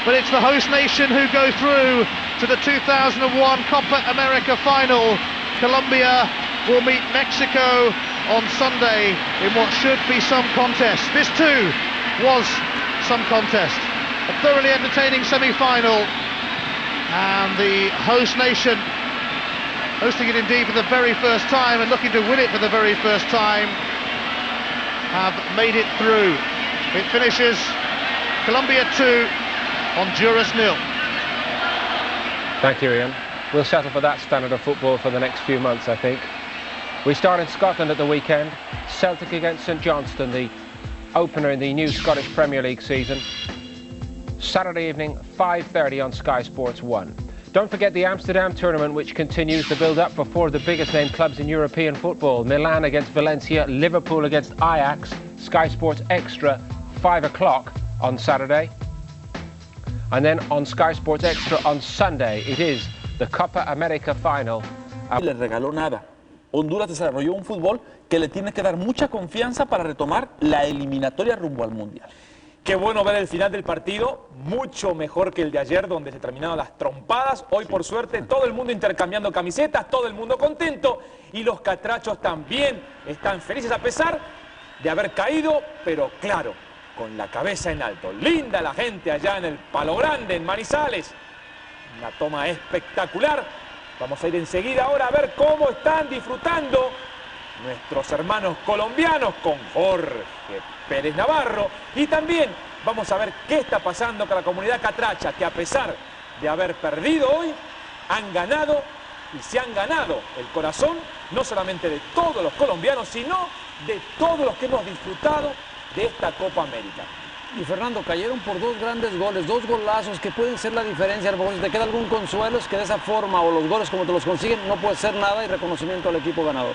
but it's the host nation who go through to the 2001 Copa America final. Colombia will meet Mexico on Sunday in what should be some contest. This too was some contest. A thoroughly entertaining semi-final, and the host nation hosting it indeed for the very first time and looking to win it for the very first time have made it through. It finishes Colombia 2, Honduras 0. Thank you, Ian. We'll settle for that standard of football for the next few months, I think. We start in Scotland at the weekend. Celtic against St Johnstone, the opener in the new Scottish Premier League season. Saturday evening, 5:30 on Sky Sports 1. Don't forget the Amsterdam tournament, which continues to build up for four of the biggest named clubs in European football. Milan against Valencia, Liverpool against Ajax. Sky Sports Extra, 5 o'clock on Saturday. And then on Sky Sports Extra on Sunday, it is the Copa America final. Le regaló nada. Honduras desarrolló un fútbol que le tiene que dar mucha confianza para retomar la eliminatoria rumbo al Mundial. Qué bueno ver el final del partido, mucho mejor que el de ayer donde se terminaron las trompadas. Hoy por suerte todo el mundo intercambiando camisetas, todo el mundo contento y los catrachos también están felices a pesar de haber caído, pero claro, con la cabeza en alto. Linda la gente allá en el Palo Grande, en Manizales. Una toma espectacular. Vamos a ir enseguida ahora a ver cómo están disfrutando nuestros hermanos colombianos con Jorge Pérez Navarro. Y también vamos a ver qué está pasando con la comunidad catracha, que a pesar de haber perdido hoy, han ganado y se han ganado el corazón, no solamente de todos los colombianos, sino de todos los que hemos disfrutado de esta Copa América. Y Fernando, cayeron por dos grandes goles, dos golazos que pueden ser la diferencia. A lo mejor si te queda algún consuelo es que de esa forma o los goles como te los consiguen no puede ser nada, y reconocimiento al equipo ganador.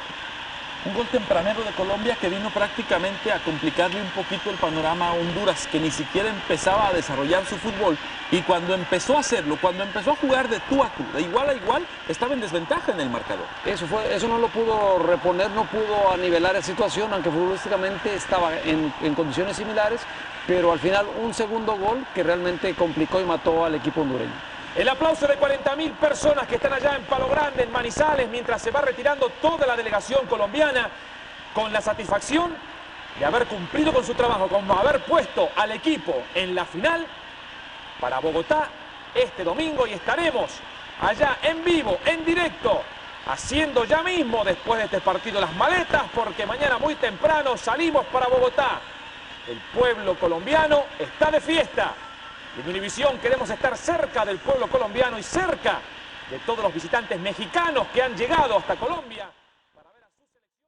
Un gol tempranero de Colombia que vino prácticamente a complicarle un poquito el panorama a Honduras, que ni siquiera empezaba a desarrollar su fútbol. Y cuando empezó a hacerlo, cuando empezó a jugar de tú a tú, de igual a igual, estaba en desventaja en el marcador. Eso no lo pudo reponer, no pudo nivelar la situación, aunque futbolísticamente estaba en condiciones similares, pero al final un segundo gol que realmente complicó y mató al equipo hondureño. El aplauso de 40.000 personas que están allá en Palo Grande, en Manizales, mientras se va retirando toda la delegación colombiana, con la satisfacción de haber cumplido con su trabajo, como haber puesto al equipo en la final para Bogotá este domingo, y estaremos allá en vivo, en directo, haciendo ya mismo después de este partido las maletas, porque mañana muy temprano salimos para Bogotá. El pueblo colombiano está de fiesta. En Univisión queremos estar cerca del pueblo colombiano y cerca de todos los visitantes mexicanos que han llegado hasta Colombia.